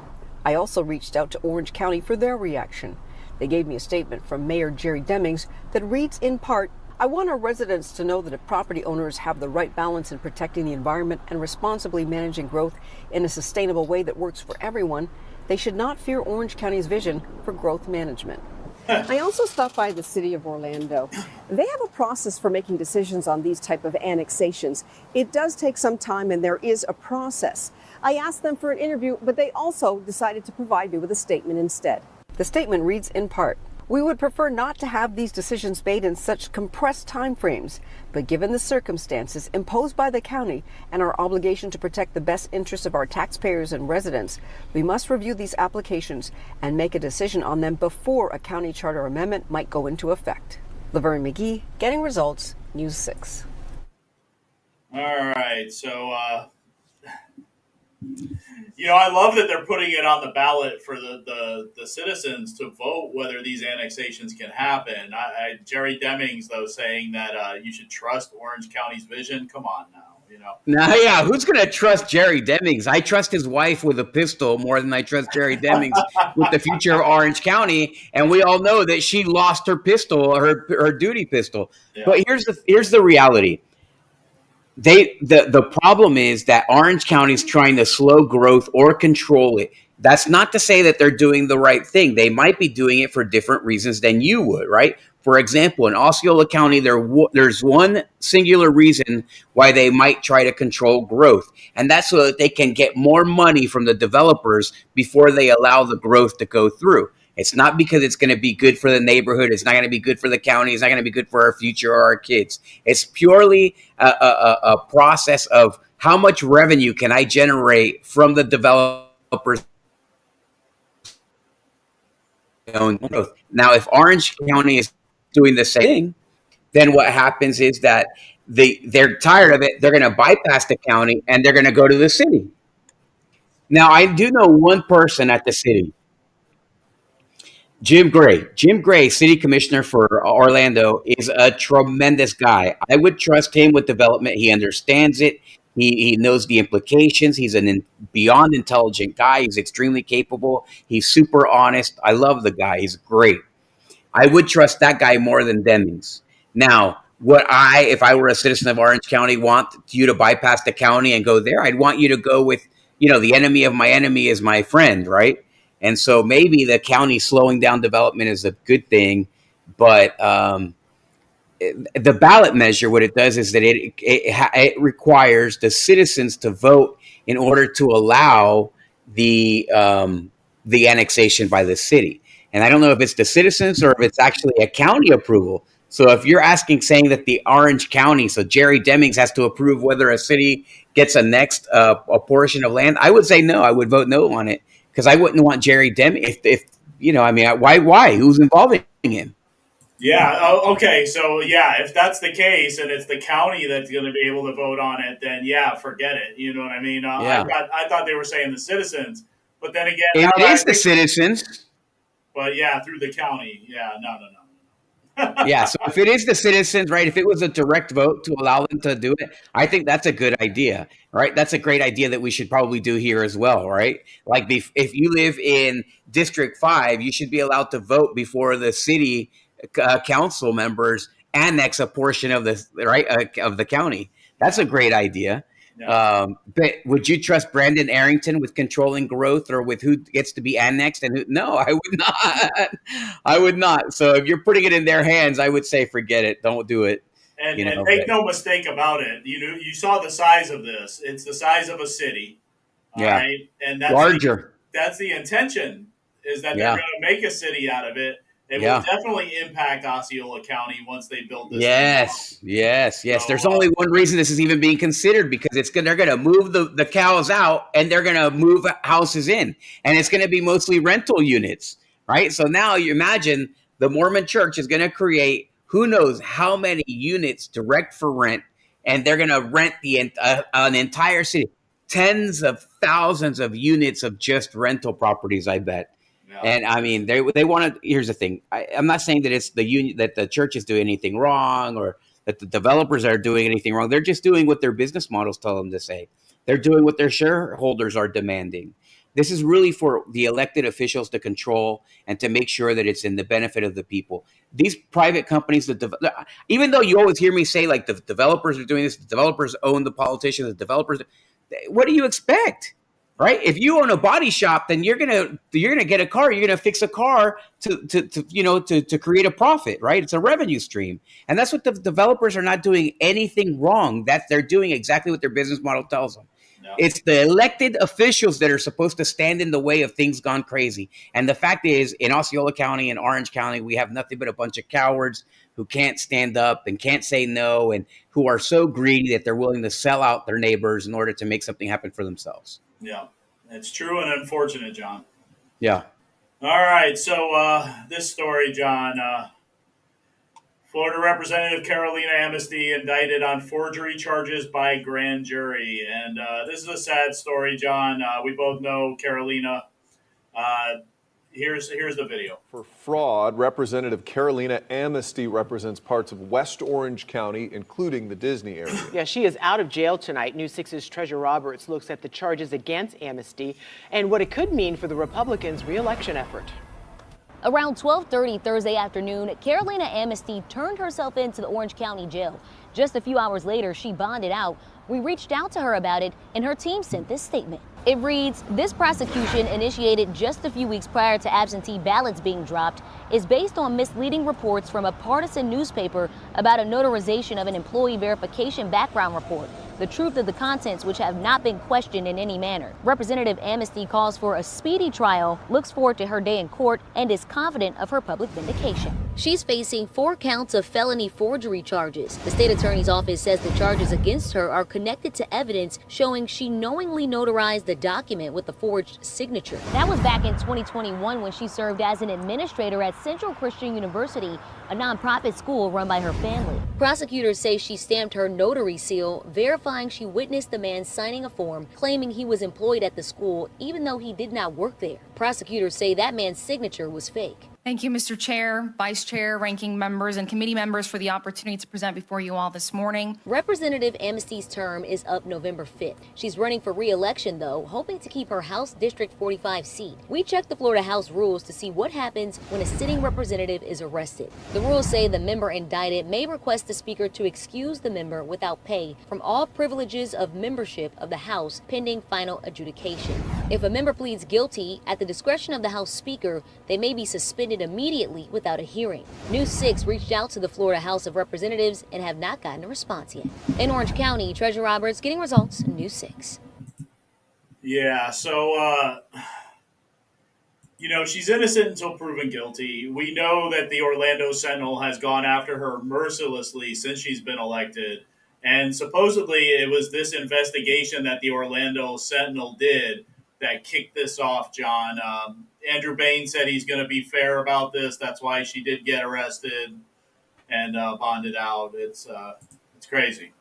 S21: I also reached out to Orange County for their reaction. They gave me a statement from Mayor Jerry Demings that reads in part, "I want our residents to know that if property owners have the right balance in protecting the environment and responsibly managing growth in a sustainable way that works for everyone, they should not fear Orange County's vision for growth management." I also stopped by the city of Orlando. They have a process for making decisions on these type of annexations. It does take some time and there is a process. I asked them for an interview, but they also decided to provide me with a statement instead. The statement reads in part, "We would prefer not to have these decisions made in such compressed timeframes, but given the circumstances imposed by the county and our obligation to protect the best interests of our taxpayers and residents, we must review these applications and make a decision on them before a county charter amendment might go into effect." Laverne McGee, Getting Results, News 6.
S5: All right, so I love that they're putting it on the ballot for the citizens to vote whether these annexations can happen. Jerry Demings, though, saying that you should trust Orange County's vision. Come on now,
S6: Now, yeah, who's going to trust Jerry Demings? I trust his wife with a pistol more than I trust Jerry Demings with the future of Orange County. And we all know that she lost her pistol, her duty pistol. Yeah. But here's the reality. The problem is that Orange County is trying to slow growth or control it. That's not to say that they're doing the right thing. They might be doing it for different reasons than you would, right? For example, in Osceola County, there's one singular reason why they might try to control growth, and that's so that they can get more money from the developers before they allow the growth to go through. It's not because it's going to be good for the neighborhood. It's not going to be good for the county. It's not going to be good for our future or our kids. It's purely a process of how much revenue can I generate from the developers. Now, if Orange County is doing the same thing, then what happens is that they're tired of it. They're going to bypass the county and they're going to go to the city. Now, I do know one person at the city. Jim Gray, city commissioner for Orlando, is a tremendous guy. I would trust him with development. He understands it. He knows the implications. He's beyond intelligent guy. He's extremely capable. He's super honest. I love the guy. He's great. I would trust that guy more than Demings. Now, if I were a citizen of Orange County, want you to bypass the county and go there, I'd want you to go with, the enemy of my enemy is my friend, right? And so maybe the county slowing down development is a good thing, but the ballot measure, what it does is that it requires the citizens to vote in order to allow the annexation by the city. And I don't know if it's the citizens or if it's actually a county approval. So if you're saying that the Orange County, so Jerry Demings has to approve whether a city gets annexed a portion of land, I would say no. I would vote no on it because I wouldn't want Jerry Demings. Why? Who's involving him?
S5: Yeah. Okay. So if that's the case and it's the county that's going to be able to vote on it, then forget it. You know what I mean? I thought they were saying the citizens, but then again,
S6: it is the citizens.
S5: But through the county. Yeah. No.
S6: Yeah. So if it is the citizens, right? If it was a direct vote to allow them to do it, I think that's a good idea, right? That's a great idea that we should probably do here as well, right? Like if you live in District 5, you should be allowed to vote before the city council members annex a portion of of the county. That's a great idea. Yeah. But would you trust Brandon Arrington with controlling growth or with who gets to be annexed and who? No, I would not. I would not. So if you're putting it in their hands, I would say forget it. Don't do it.
S5: And make no mistake about it. You saw the size of this. It's the size of a city. All right? And that's
S6: larger.
S5: That's the intention, is that they're going to make a city out of it. It will definitely impact Osceola County once they build this.
S6: Yes. So, there's only one reason this is even being considered, because they're going to move the cows out and they're going to move houses in, and it's going to be mostly rental units, right? So now you imagine the Mormon church is going to create who knows how many units direct for rent, and they're going to rent an entire city, tens of thousands of units of just rental properties, I bet. And I mean, they want to. Here's the thing: I'm not saying that it's the union, that the church is doing anything wrong, or that the developers are doing anything wrong. They're just doing what their business models tell them to say. They're doing what their shareholders are demanding. This is really for the elected officials to control and to make sure that it's in the benefit of the people. These private companies, even though you always hear me say like the developers are doing this, the developers own the politicians, the developers. What do you expect? Right? If you own a body shop, then you're gonna get a car. You're gonna fix a car to create a profit, right? It's a revenue stream, and that's what the developers are not doing anything wrong. That they're doing exactly what their business model tells them. No. It's the elected officials that are supposed to stand in the way of things gone crazy. And the fact is, in Osceola County and Orange County, we have nothing but a bunch of cowards who can't stand up and can't say no, and who are so greedy that they're willing to sell out their neighbors in order to make something happen for themselves.
S5: Yeah, it's true and unfortunate, John.
S6: Yeah.
S5: All right, so this story, John, Florida Representative Carolina Amesty indicted on forgery charges by grand jury. And this is a sad story, John. We both know Carolina. Here's the video.
S20: For fraud, Representative Carolina Amesty represents parts of West Orange County, including the Disney area.
S3: Yeah, she is out of jail tonight. News 6's Treasure Roberts looks at the charges against Amesty and what it could mean for the Republicans' re-election effort.
S22: Around 12:30 Thursday afternoon, Carolina Amesty turned herself into the Orange County Jail. Just a few hours later, she bonded out. We reached out to her about it, and her team sent this statement. It reads, "This prosecution, initiated just a few weeks prior to absentee ballots being dropped, is based on misleading reports from a partisan newspaper about a notarization of an employee verification background report. The truth of the contents which have not been questioned in any manner." Representative Amesty calls for a speedy trial, looks forward to her day in court, and is confident of her public vindication. She's facing 4 counts of felony forgery charges. The state attorney's office says the charges against her are connected to evidence showing she knowingly notarized the document with the forged signature. That was back in 2021 when she served as an administrator at Central Christian University, a nonprofit school run by her family. Prosecutors say she stamped her notary seal, verifying she witnessed the man signing a form claiming he was employed at the school even though he did not work there. Prosecutors say that man's signature was fake.
S23: Thank you, Mr. Chair, Vice Chair, ranking members, and committee members for the opportunity to present before you all this morning.
S22: Representative Amesty's term is up November 5th. She's running for re-election, though, hoping to keep her House District 45 seat. We checked the Florida House rules to see what happens when a sitting representative is arrested. The rules say the member indicted may request the Speaker to excuse the member without pay from all privileges of membership of the House pending final adjudication. If a member pleads guilty, at the discretion of the House Speaker, they may be suspended immediately without a hearing. News 6 reached out to the Florida House of Representatives and have not gotten a response yet. In Orange County, Treasure Roberts getting results, News 6.
S5: Yeah, so, she's innocent until proven guilty. We know that the Orlando Sentinel has gone after her mercilessly since she's been elected. And supposedly it was this investigation that the Orlando Sentinel did that kicked this off, John. Andrew Bain said he's going to be fair about this. That's why she did get arrested and bonded out. It's crazy.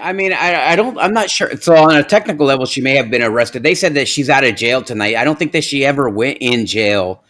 S6: I mean, I'm not sure. So on a technical level, she may have been arrested. They said that she's out of jail tonight. I don't think that she ever went in jail,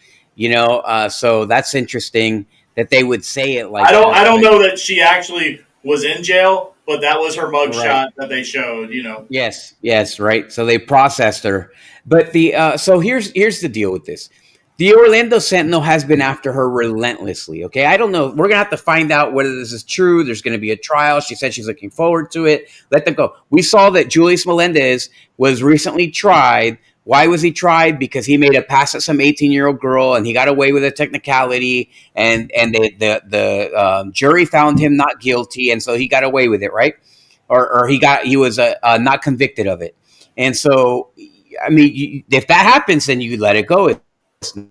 S6: so that's interesting that they would say it like
S5: I don't know that she actually was in jail, but that was her mugshot that they showed,
S6: Yes, right. So they processed her. But so here's the deal with this. The Orlando Sentinel has been after her relentlessly, okay? I don't know. We're going to have to find out whether this is true. There's going to be a trial. She said she's looking forward to it. Let them go. We saw that Julius Melendez was recently tried. Why was he tried? Because he made a pass at some 18-year-old girl, and he got away with a technicality, and the jury found him not guilty, and so he got away with it, right? Or he was not convicted of it. And so, I mean, if that happens, then you let it go.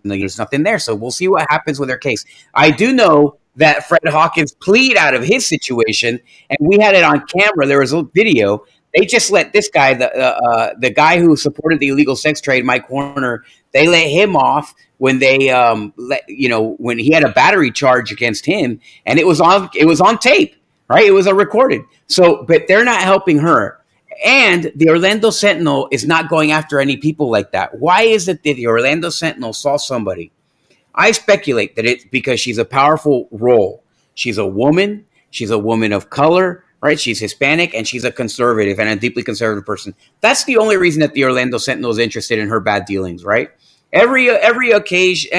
S6: There's nothing there, so we'll see what happens with her case. I do know that Fred Hawkins pleaded out of his situation, and we had it on camera. There was a video. They just let this guy, the guy who supported the illegal sex trade, Mike Warner, they let him off when they when he had a battery charge against him, and it was on tape, right? It was recorded. So, but they're not helping her. And the Orlando Sentinel is not going after any people like that. Why is it that the Orlando Sentinel saw somebody? I speculate that it's because she's a powerful role. She's a woman. She's a woman of color, right? She's Hispanic, and she's a conservative and a deeply conservative person. That's the only reason that the Orlando Sentinel is interested in her bad dealings, right? Every occasion,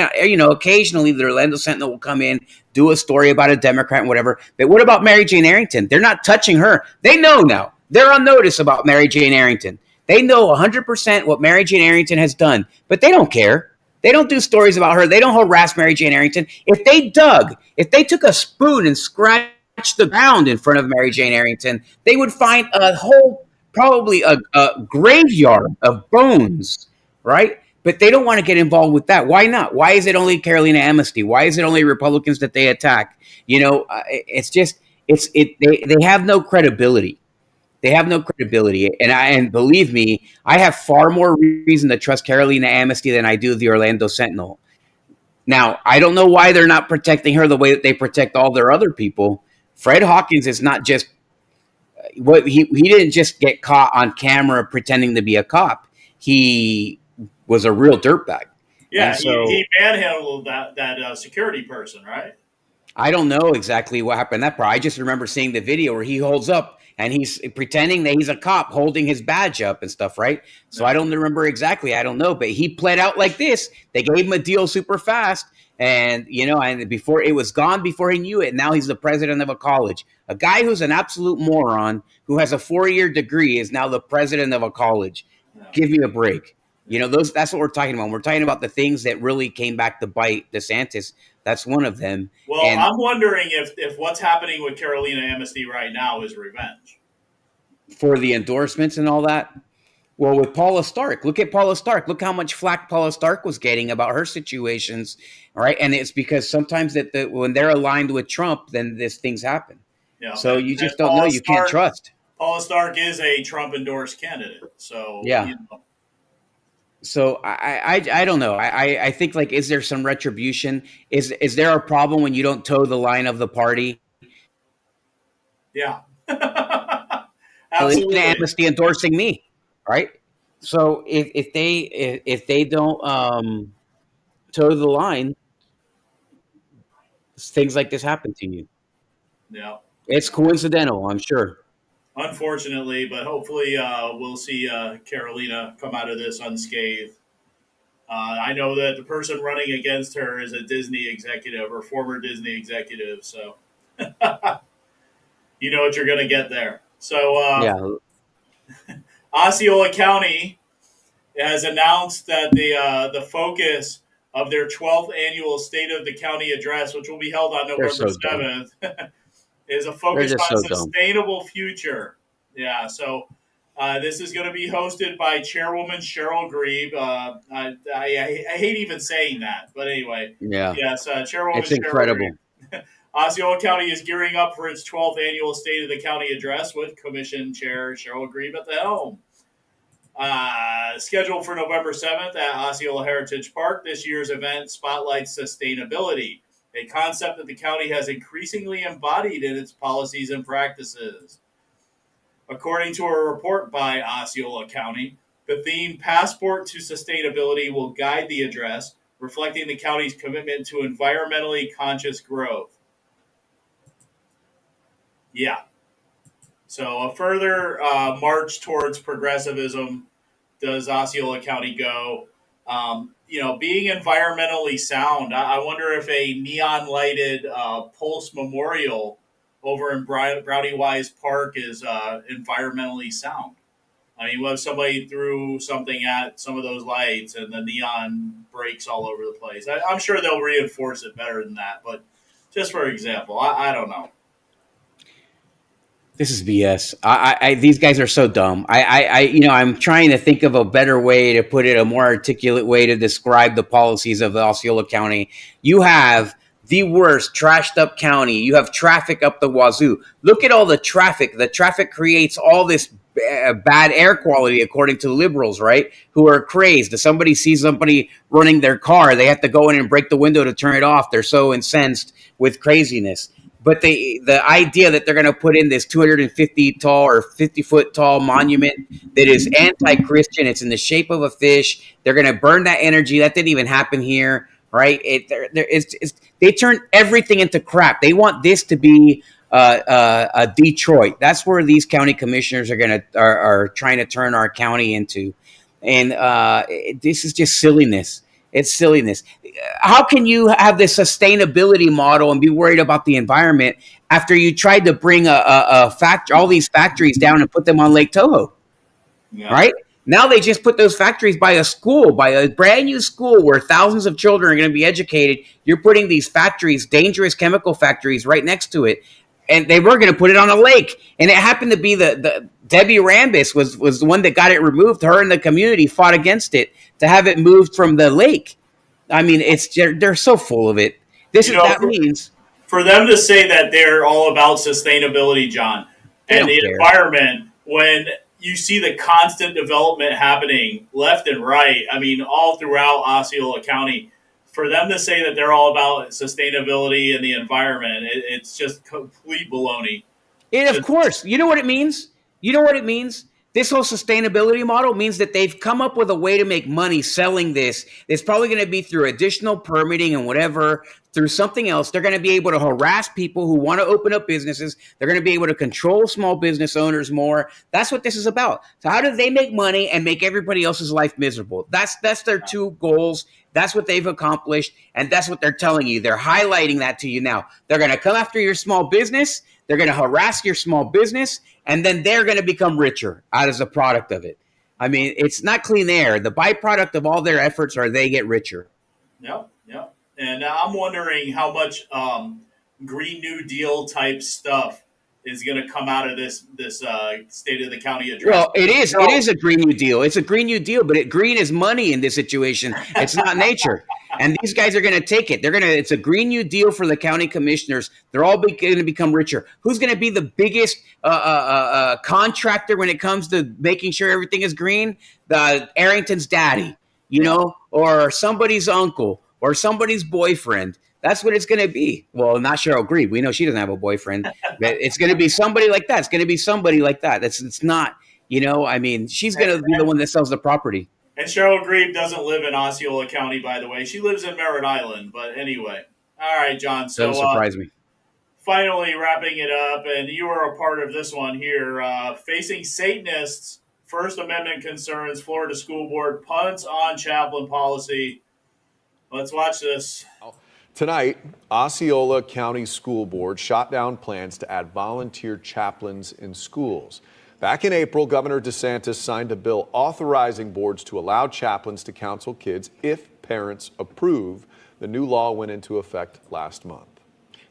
S6: occasionally the Orlando Sentinel will come in, do a story about a Democrat and whatever. But what about Mary Jane Arrington? They're not touching her. They know now. They're on notice about Mary Jane Arrington. They know 100% what Mary Jane Arrington has done, but they don't care. They don't do stories about her. They don't harass Mary Jane Arrington. If they took a spoon and scratched the ground in front of Mary Jane Arrington, they would find probably a graveyard of bones, right? But they don't want to get involved with that. Why not? Why is it only Carolina Amesty? Why is it only Republicans that they attack? They have no credibility. They have no credibility. And believe me, I have far more reason to trust Carolina Amesty than I do the Orlando Sentinel. Now, I don't know why they're not protecting her the way that they protect all their other people. Fred Hawkins is not just what he didn't just get caught on camera pretending to be a cop. He was a real dirtbag.
S5: Yeah,
S6: And so,
S5: he manhandled that security person, right?
S6: I don't know exactly what happened that part. I just remember seeing the video where he holds up and he's pretending that he's a cop holding his badge up and stuff, right? So I don't remember exactly. I don't know, but he pled out like this. They gave him a deal super fast, and and before it was gone before he knew it. Now he's the president of a college. A guy who's an absolute moron who has a 4-year degree is now the president of a college. Give me a break. That's what we're talking about. We're talking about the things that really came back to bite DeSantis. That's one of them.
S5: Well, I'm wondering if what's happening with Carolina Amesty right now is revenge.
S6: For the endorsements and all that. Well, with Paula Stark, look at Paula Stark. Look how much flack Paula Stark was getting about her situations, all right? And it's because sometimes when they're aligned with Trump, then these things happen. Yeah, so you just don't know. You can't trust.
S5: Paula Stark is a Trump-endorsed candidate. So,
S6: yeah. So I don't know. I think, like, is there some retribution? Is there a problem when you don't toe the line of the party?
S5: Yeah. Absolutely.
S6: Amnesty endorsing me, right? So if they don't toe the line, things like this happen to you.
S5: Yeah.
S6: It's coincidental, I'm sure.
S5: Unfortunately, but hopefully we'll see Carolina come out of this unscathed. I know that the person running against her is a Disney executive or former Disney executive, so you know what you're going to get there. So Osceola County has announced that the focus of their 12th annual State of the County Address, which will be held on November 7th, is a focus on sustainable future. Yeah, so this is going to be hosted by Chairwoman Cheryl Grebe. I hate even saying that, but anyway.
S6: Yeah.
S5: Yes, Chairwoman
S6: it's incredible.
S5: Cheryl Grebe. Osceola County is gearing up for its 12th annual State of the County Address with Commission Chair Cheryl Grebe at the helm. Scheduled for November 7th at Osceola Heritage Park, this year's event spotlights sustainability, a concept that the county has increasingly embodied in its policies and practices. According to a report by Osceola County, the theme Passport to Sustainability will guide the address, reflecting the county's commitment to environmentally conscious growth. Yeah. So a further march towards progressivism does Osceola County go. Being environmentally sound, I wonder if a neon-lighted Pulse Memorial over in Brownie Wise Park is environmentally sound. I mean, what if somebody threw something at some of those lights and the neon breaks all over the place? I'm sure they'll reinforce it better than that, but just for example, I don't know.
S6: This is BS. These guys are so dumb. I'm trying to think of a better way to put it, a more articulate way to describe the policies of the Osceola County. You have the worst trashed up county. You have traffic up the wazoo. Look at all the traffic. The traffic creates all this bad air quality, according to liberals, right? Who are crazed. If somebody sees somebody running their car, they have to go in and break the window to turn it off. They're so incensed with craziness. But the idea that they're going to put in this 250 tall or 50-foot tall monument that is anti-Christian, it's in the shape of a fish. They're going to burn that energy. That didn't even happen here, right? They turn everything into crap. They want this to be a Detroit. That's where these county commissioners are trying to turn our county into, and this is just silliness. It's silliness. How can you have this sustainability model and be worried about the environment after you tried to bring all these factories down and put them on Lake Tahoe? Yeah. Right? Now they just put those factories by a brand new school where thousands of children are going to be educated. You're putting these factories, dangerous chemical factories, right next to it. And they were going to put it on a lake. And it happened to be the Debbie Rambis was the one that got it removed. Her and the community fought against it to have it moved from the lake. I mean, they're so full of it. Means
S5: for them to say that they're all about sustainability, John, and the environment, when you see the constant development happening left and right. I mean, all throughout Osceola County, for them to say that they're all about sustainability and the environment, it's just complete baloney.
S6: And of course, you know what it means? You know what it means? This whole sustainability model means that they've come up with a way to make money selling this. It's probably going to be through additional permitting and whatever, through something else. They're going to be able to harass people who want to open up businesses. They're going to be able to control small business owners more. That's what this is about. So how do they make money and make everybody else's life miserable? That's their two goals. That's what they've accomplished, and that's what they're telling you. They're highlighting that to you now. They're going to come after your small business. They're going to harass your small business, and then they're going to become richer out as a product of it. I mean, it's not clean air. The byproduct of all their efforts are they get richer.
S5: Yep. And I'm wondering how much Green New Deal type stuff is going to come out of this State of the County address.
S6: Well, it is a Green New Deal. It's a Green New Deal, but green is money in this situation. It's not nature. And these guys are going to take it. It's a Green New Deal for the county commissioners. They're all going to become richer. Who's going to be the biggest contractor when it comes to making sure everything is green? The Arrington's daddy, or somebody's uncle or somebody's boyfriend. That's what it's going to be. Well, not Cheryl Grebe. We know she doesn't have a boyfriend. But it's going to be somebody like that. It's going to be somebody like that. It's not, I mean, she's going to be the one that sells the property.
S5: And Cheryl Grebe doesn't live in Osceola County, by the way. She lives in Merritt Island. But anyway. All right, John. So
S6: doesn't surprise me.
S5: Finally, wrapping it up, and you are a part of this one here. Facing Satanists, First Amendment concerns, Florida School Board punts on chaplain policy. Let's watch this.
S20: Tonight, Osceola County School Board shot down plans to add volunteer chaplains in schools. Back in April, Governor DeSantis signed a bill authorizing boards to allow chaplains to counsel kids if parents approve. The new law went into effect last month.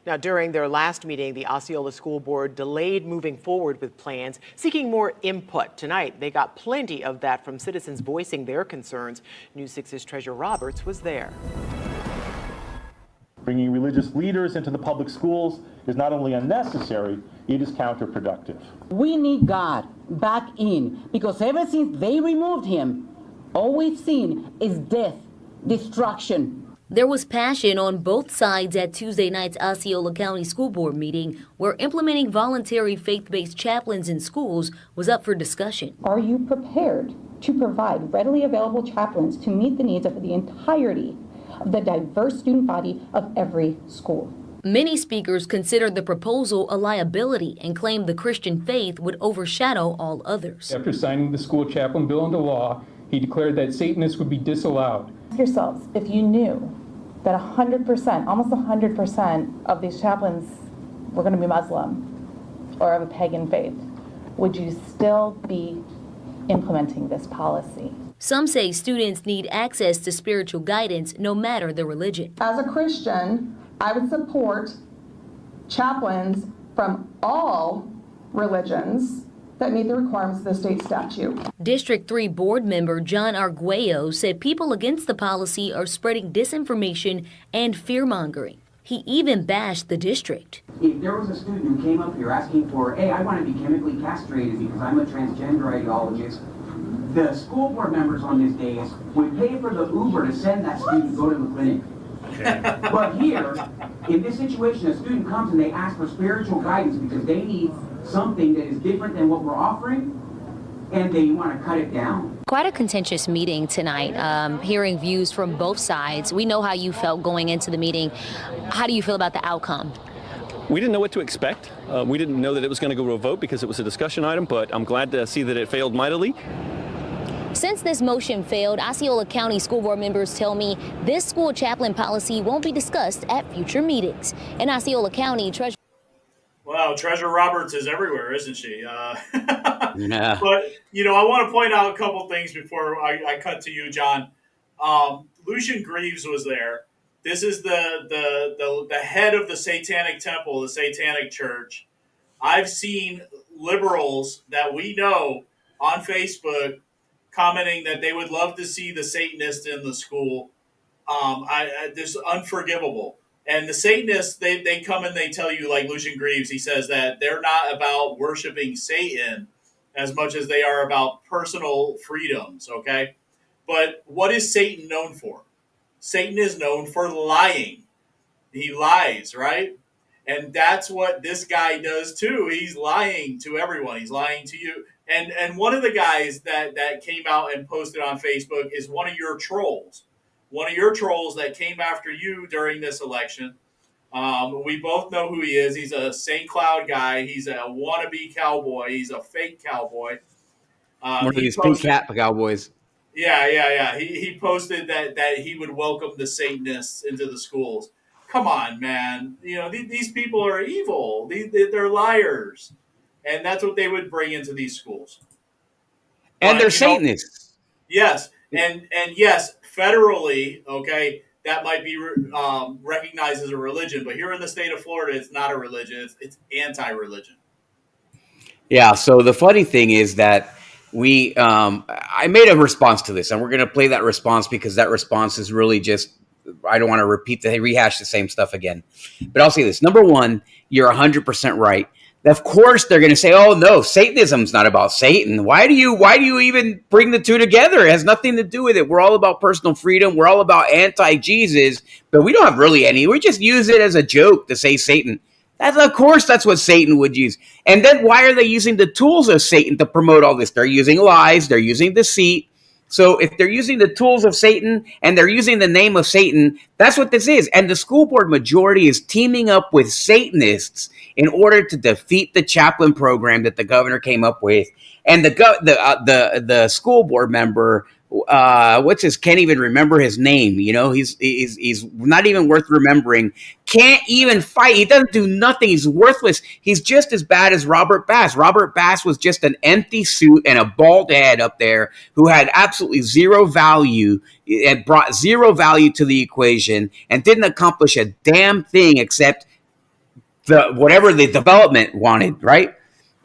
S3: Now, during their last meeting, the Osceola School Board delayed moving forward with plans, seeking more input. Tonight, they got plenty of that from citizens voicing their concerns. News 6's Treasure Roberts was there.
S1: Bringing religious leaders into the public schools is not only unnecessary, it is counterproductive.
S4: We need God back in, because ever since they removed him, all we've seen is death, destruction.
S22: There was passion on both sides at Tuesday night's Osceola County School Board meeting, where implementing voluntary faith-based chaplains in schools was up for discussion.
S7: Are you prepared to provide readily available chaplains to meet the needs of the entirety of the diverse student body of every school?
S22: Many speakers considered the proposal a liability and claimed the Christian faith would overshadow all others.
S1: After signing the school chaplain bill into law, he declared that Satanists would be disallowed.
S7: Ask yourselves, if you knew that 100%, almost 100% of these chaplains were going to be Muslim or of a pagan faith, would you still be implementing this policy?
S22: Some say students need access to spiritual guidance no matter their religion.
S7: As a Christian, I would support chaplains from all religions that meet the requirements of the state statute.
S22: District 3 Board Member Jon Arguello said people against the policy are spreading disinformation and fear-mongering. He even bashed the district.
S24: If there was a student who came up here asking for, hey, I want to be chemically castrated because I'm a transgender ideologist, the school board members on this dais would pay for the Uber to send that student to go to the clinic. But here, in this situation, a student comes and they ask for spiritual guidance because they need something that is different than what we're offering, and they want to cut it down.
S22: Quite a contentious meeting tonight, hearing views from both sides. We know how you felt going into the meeting. How do you feel about the outcome?
S25: We didn't know what to expect. We didn't know that it was going to go to a vote because it was a discussion item, but I'm glad to see that it failed mightily.
S22: Since this motion failed, Osceola County School Board members tell me this school chaplain policy won't be discussed at future meetings. In Osceola County, Treasurer...
S5: Wow, Treasure Roberts is everywhere, isn't she?
S6: Yeah.
S5: But, I want to point out a couple things before I cut to you, John. Lucian Greaves was there. This is the head of the Satanic Temple, the Satanic Church. I've seen liberals that we know on Facebook commenting that they would love to see the Satanists in the school. This is unforgivable. And the Satanists, they come and they tell you, like Lucian Greaves, he says that they're not about worshiping Satan as much as they are about personal freedoms, okay? But what is Satan known for? Satan is known for lying. He lies, right? And that's what this guy does too. He's lying to everyone. He's lying to you. And one of the guys that came out and posted on Facebook is one of your trolls. One of your trolls that came after you during this election. We both know who he is. He's a St. Cloud guy. He's a wannabe cowboy. He's a fake cowboy.
S6: One of these pink cat cowboys.
S5: Yeah. He posted that he would welcome the Satanists into the schools. Come on, man. You know, these people are evil. They're liars. And that's what they would bring into these schools.
S6: And they're Satanists.
S5: Yes. And yes, federally, okay, that might be recognized as a religion. But here in the state of Florida, it's not a religion. It's anti-religion.
S6: Yeah. So the funny thing is that I made a response to this, and we're going to play that response because that response is really just, I don't want to rehash the same stuff again. But I'll say this. Number one, you're 100% right. Of course, they're going to say, "Oh no, Satanism's not about Satan." Why do you even bring the two together? It has nothing to do with it. We're all about personal freedom. We're all about anti-Jesus, but we don't have really any. We just use it as a joke to say Satan. Of course, that's what Satan would use. And then why are they using the tools of Satan to promote all this? They're using lies. They're using deceit. So if they're using the tools of Satan and they're using the name of Satan, that's what this is. And the school board majority is teaming up with Satanists in order to defeat the chaplain program that the governor came up with. And the school board member, can't even remember his name. You know, he's not even worth remembering. Can't even fight. He doesn't do nothing. He's worthless. He's just as bad as Robert Bass. Robert Bass was just an empty suit and a bald head up there who had absolutely zero value and brought zero value to the equation and didn't accomplish a damn thing except whatever the development wanted, right?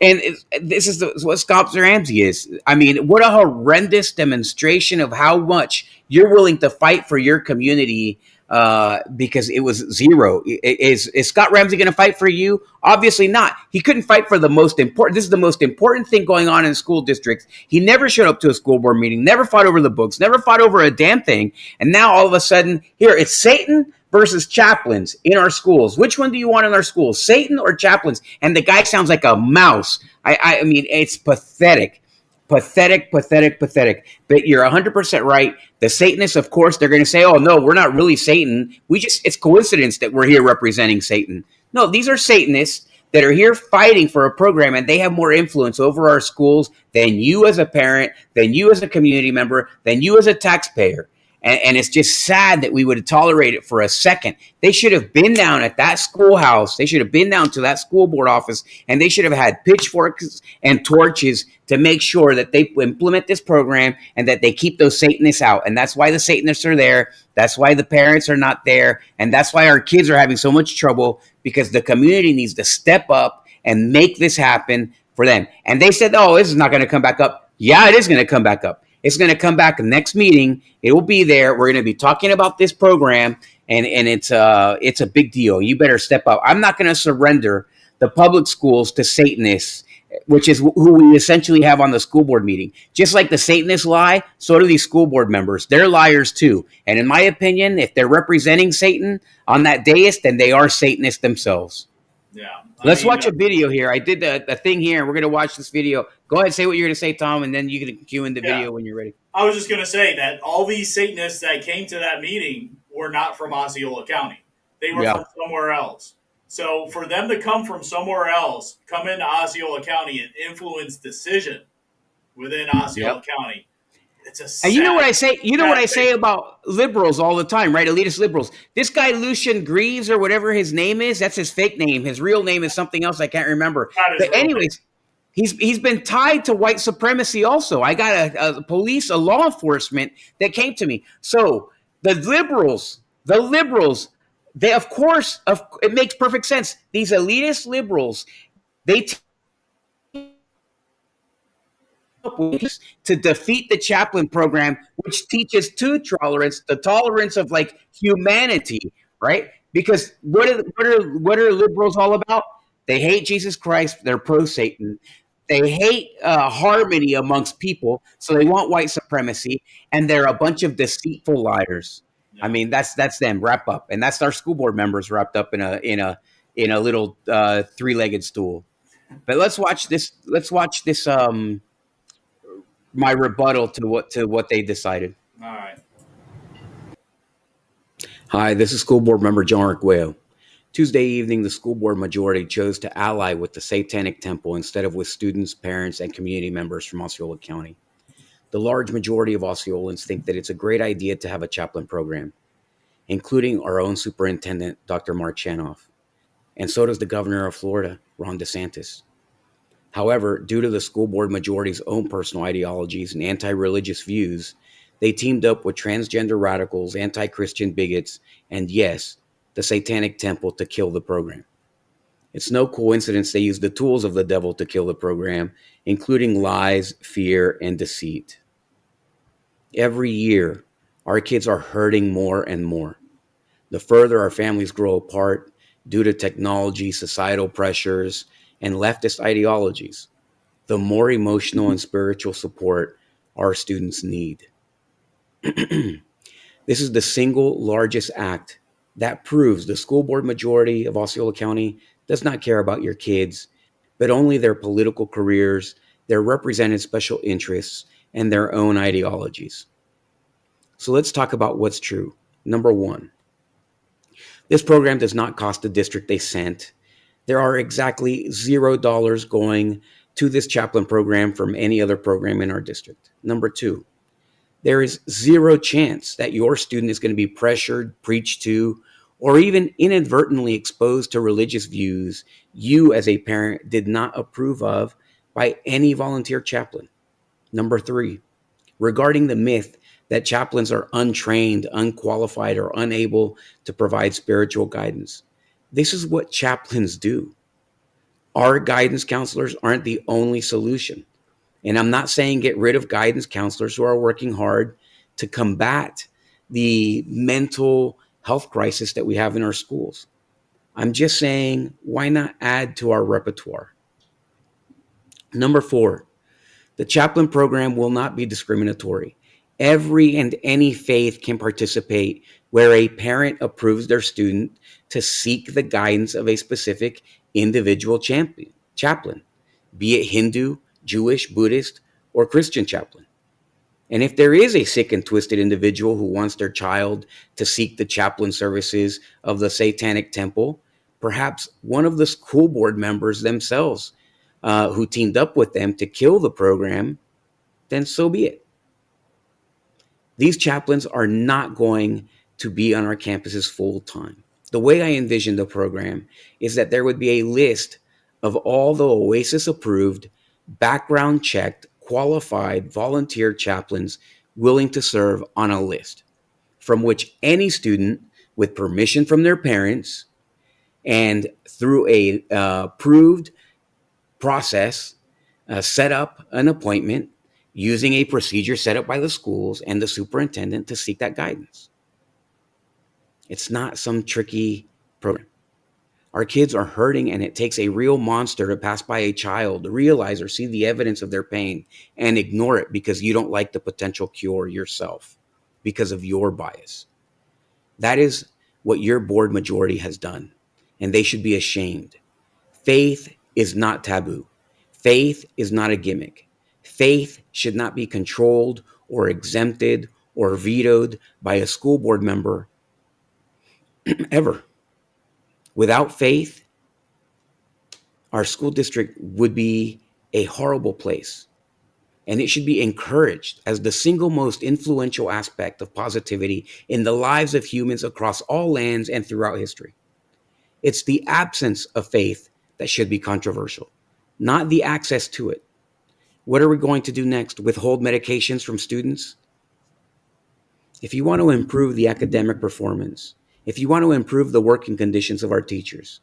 S6: And this is what Scops Ramsey is. I mean, what a horrendous demonstration of how much you're willing to fight for your community because it was zero. Is Scott Ramsey going to fight for you? Obviously not. He couldn't fight for the most important. This is the most important thing going on in school districts. He never showed up to a school board meeting, never fought over the books, never fought over a damn thing. And now all of a sudden, here, it's Satan versus chaplains in our schools. Which one do you want in our schools, Satan or chaplains? And the guy sounds like a mouse. I mean, it's pathetic. Pathetic. But you're 100% right. The Satanists, of course, they're going to say, "Oh, no, we're not really Satan. It's coincidence that we're here representing Satan." No, these are Satanists that are here fighting for a program, and they have more influence over our schools than you as a parent, than you as a community member, than you as a taxpayer. And it's just sad that we would tolerate it for a second. They should have been down at that schoolhouse. They should have been down to that school board office, and they should have had pitchforks and torches to make sure that they implement this program and that they keep those Satanists out. And that's why the Satanists are there. That's why the parents are not there. And that's why our kids are having so much trouble, because the community needs to step up and make this happen for them. And they said, "Oh, this is not going to come back up." Yeah, it is going to come back up. It's going to come back next meeting. It will be there. We're going to be talking about this program, and it's a big deal. You better step up. I'm not going to surrender the public schools to Satanists, which is who we essentially have on the school board meeting. Just like the Satanists lie, so do these school board members. They're liars too. And in my opinion, if they're representing Satan on that dais, then they are Satanists themselves.
S5: Yeah.
S6: Let's watch a video here. I did a thing here, and we're going to watch this video. Go ahead and say what you're going to say, Tom, and then you can cue in the video when you're ready.
S5: I was just going to say that all these Satanists that came to that meeting were not from Osceola County. They were from somewhere else. So for them to come from somewhere else, come into Osceola County and influence decision within Osceola County, it's a sad,
S6: and you know what I say? You know what I say about liberals all the time, right? Elitist liberals. This guy Lucian Greaves or whatever his name is, that's his fake name. His real name is something else I can't remember. But anyways, he's been tied to white supremacy also. I got a law enforcement that came to me. So the liberals, they of course, it makes perfect sense. These elitist liberals, they to defeat the chaplain program, which teaches tolerance, the tolerance of like humanity, right? Because what are liberals all about? They hate Jesus Christ. They're pro-Satan. They hate harmony amongst people, so they want white supremacy, and they're a bunch of deceitful liars. I mean, that's them wrap up, and that's our school board members wrapped up in a little three-legged stool. But let's watch this. Let's watch this. My rebuttal to what they decided.
S5: All right.
S6: Hi, this is School Board Member Jon Arguello. Tuesday evening, the school board majority chose to ally with the Satanic Temple instead of with students, parents, and community members from Osceola County. The large majority of Osceolans think that it's a great idea to have a chaplain program, including our own superintendent, Dr. Mark Chanoff. And so does the governor of Florida, Ron DeSantis. However, due to the school board majority's own personal ideologies and anti-religious views, they teamed up with transgender radicals, anti-Christian bigots, and yes, the Satanic Temple to kill the program. It's no coincidence they used the tools of the devil to kill the program, including lies, fear, and deceit. Every year, our kids are hurting more and more. The further our families grow apart due to technology, societal pressures, and leftist ideologies, the more emotional and spiritual support our students need. This is the single largest act that proves the school board majority of Osceola County does not care about your kids, but only their political careers, their represented special interests, and their own ideologies. So let's talk about what's true. Number one, this program does not cost the district a cent. There are exactly $0 going to this chaplain program from any other program in our district. Number two, there is zero chance that your student is going to be pressured, preached to, or even inadvertently exposed to religious views you as a parent did not approve of by any volunteer chaplain. Number three, regarding the myth that chaplains are untrained, unqualified, or unable to provide spiritual guidance. This is what chaplains do. Our guidance counselors aren't the only solution. And I'm not saying get rid of guidance counselors who are working hard to combat the mental health crisis that we have in our schools. I'm just saying, why not add to our repertoire? Number four, the chaplain program will not be discriminatory. Every and any faith can participate where a parent approves their student to seek the guidance of a specific individual chaplain, be it Hindu, Jewish, Buddhist, or Christian chaplain. And if there is a sick and twisted individual who wants their child to seek the chaplain services of the Satanic Temple, perhaps one of the school board members themselves who teamed up with them to kill the program, then so be it. These chaplains are not going to be on our campuses full time. The way I envision the program is that there would be a list of all the OASIS approved, background checked, qualified volunteer chaplains willing to serve on a list from which any student with permission from their parents and through a approved process set up an appointment using a procedure set up by the schools and the superintendent to seek that guidance. It's not some tricky program. Our kids are hurting, and it takes a real monster to pass by a child, to realize or see the evidence of their pain and ignore it because you don't like the potential cure yourself because of your bias. That is what your board majority has done, and they should be ashamed. Faith is not taboo. Faith is not a gimmick. Faith should not be controlled or exempted or vetoed by a school board member ever. Without faith, our school district would be a horrible place, and it should be encouraged as the single most influential aspect of positivity in the lives of humans across all lands and throughout history. It's the absence of faith that should be controversial, not the access to it. What are we going to do next? Withhold medications from students? If you want to improve the academic performance, if you want to improve the working conditions of our teachers,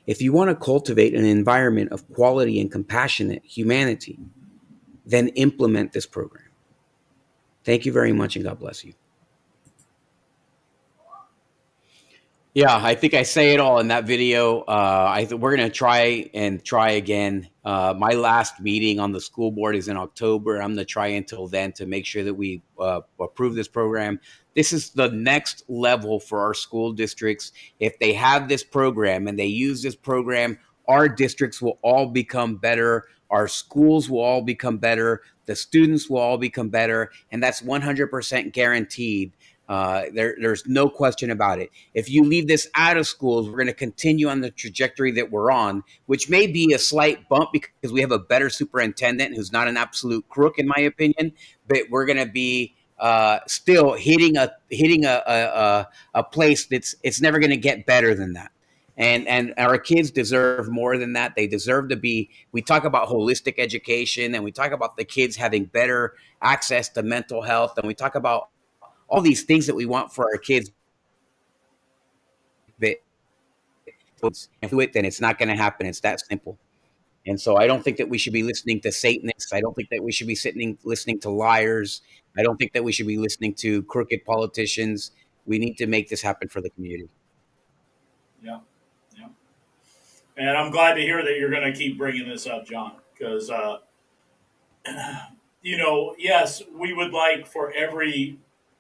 S6: if you want to cultivate an environment of quality and compassionate humanity, then implement this program. Thank you very much, and God bless you. Yeah, I think I say it all in that video. We're going to try again. My last meeting on the school board is in October. I'm going to try until then to make sure that we approve this program. This is the next level for our school districts. If they have this program and they use this program, our districts will all become better. Our schools will all become better. The students will all become better. And that's 100% guaranteed. There's no question about it. If you leave this out of schools, we're going to continue on the trajectory that we're on, which may be a slight bump because we have a better superintendent who's not an absolute crook, in my opinion. But we're going to be still hitting a place it's never going to get better than that. And our kids deserve more than that. They deserve to be. We talk about holistic education, and we talk about the kids having better access to mental health, and we talk about all these things that we want for our kids, but do it, then it's not going to happen. It's that simple. And so I don't think that we should be listening to Satanists. I don't think that we should be listening to liars. I don't think that we should be listening to crooked politicians. We need to make this happen for the community.
S5: Yeah. And I'm glad to hear that you're going to keep bringing this up, John, because, yes, we would like for every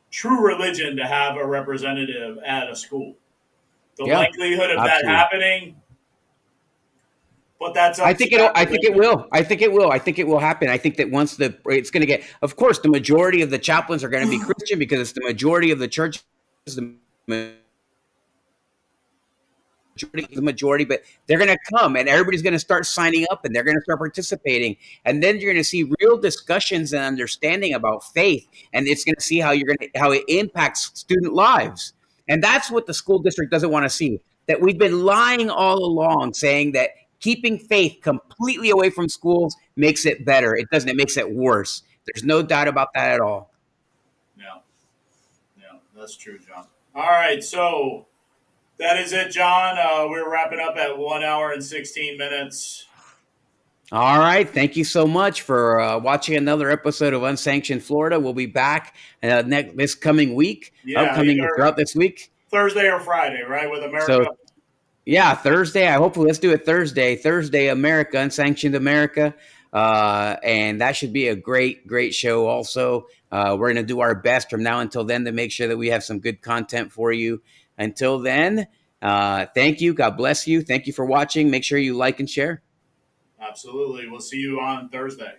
S5: true religion to have a representative at a school. The likelihood of that happening, but that's
S6: I think it will. I think it will. I think it will happen. I think that once it's going to get, of course, the majority of the chaplains are going to be Christian because it's the majority of the church. The majority, but they're going to come and everybody's going to start signing up and they're going to start participating. And then you're going to see real discussions and understanding about faith. And it's going to see how it impacts student lives. And that's what the school district doesn't want to see, that we've been lying all along, saying that keeping faith completely away from schools makes it better. It doesn't. It makes it worse. There's no doubt about that at all.
S5: Yeah, that's true, John. All right. So that is it, John. We're wrapping up at 1 hour and 16 minutes.
S6: All right. Thank you so much for watching another episode of Unsanctioned Florida. We'll be back this coming week, throughout this week.
S5: Thursday or Friday, right, with America?
S6: So, yeah, Thursday. Let's do it Thursday. Thursday, America, Unsanctioned America. And that should be a great, great show also. We're going to do our best from now until then to make sure that we have some good content for you. Until then, thank you. God bless you. Thank you for watching. Make sure you like and share.
S5: Absolutely. We'll see you on Thursday.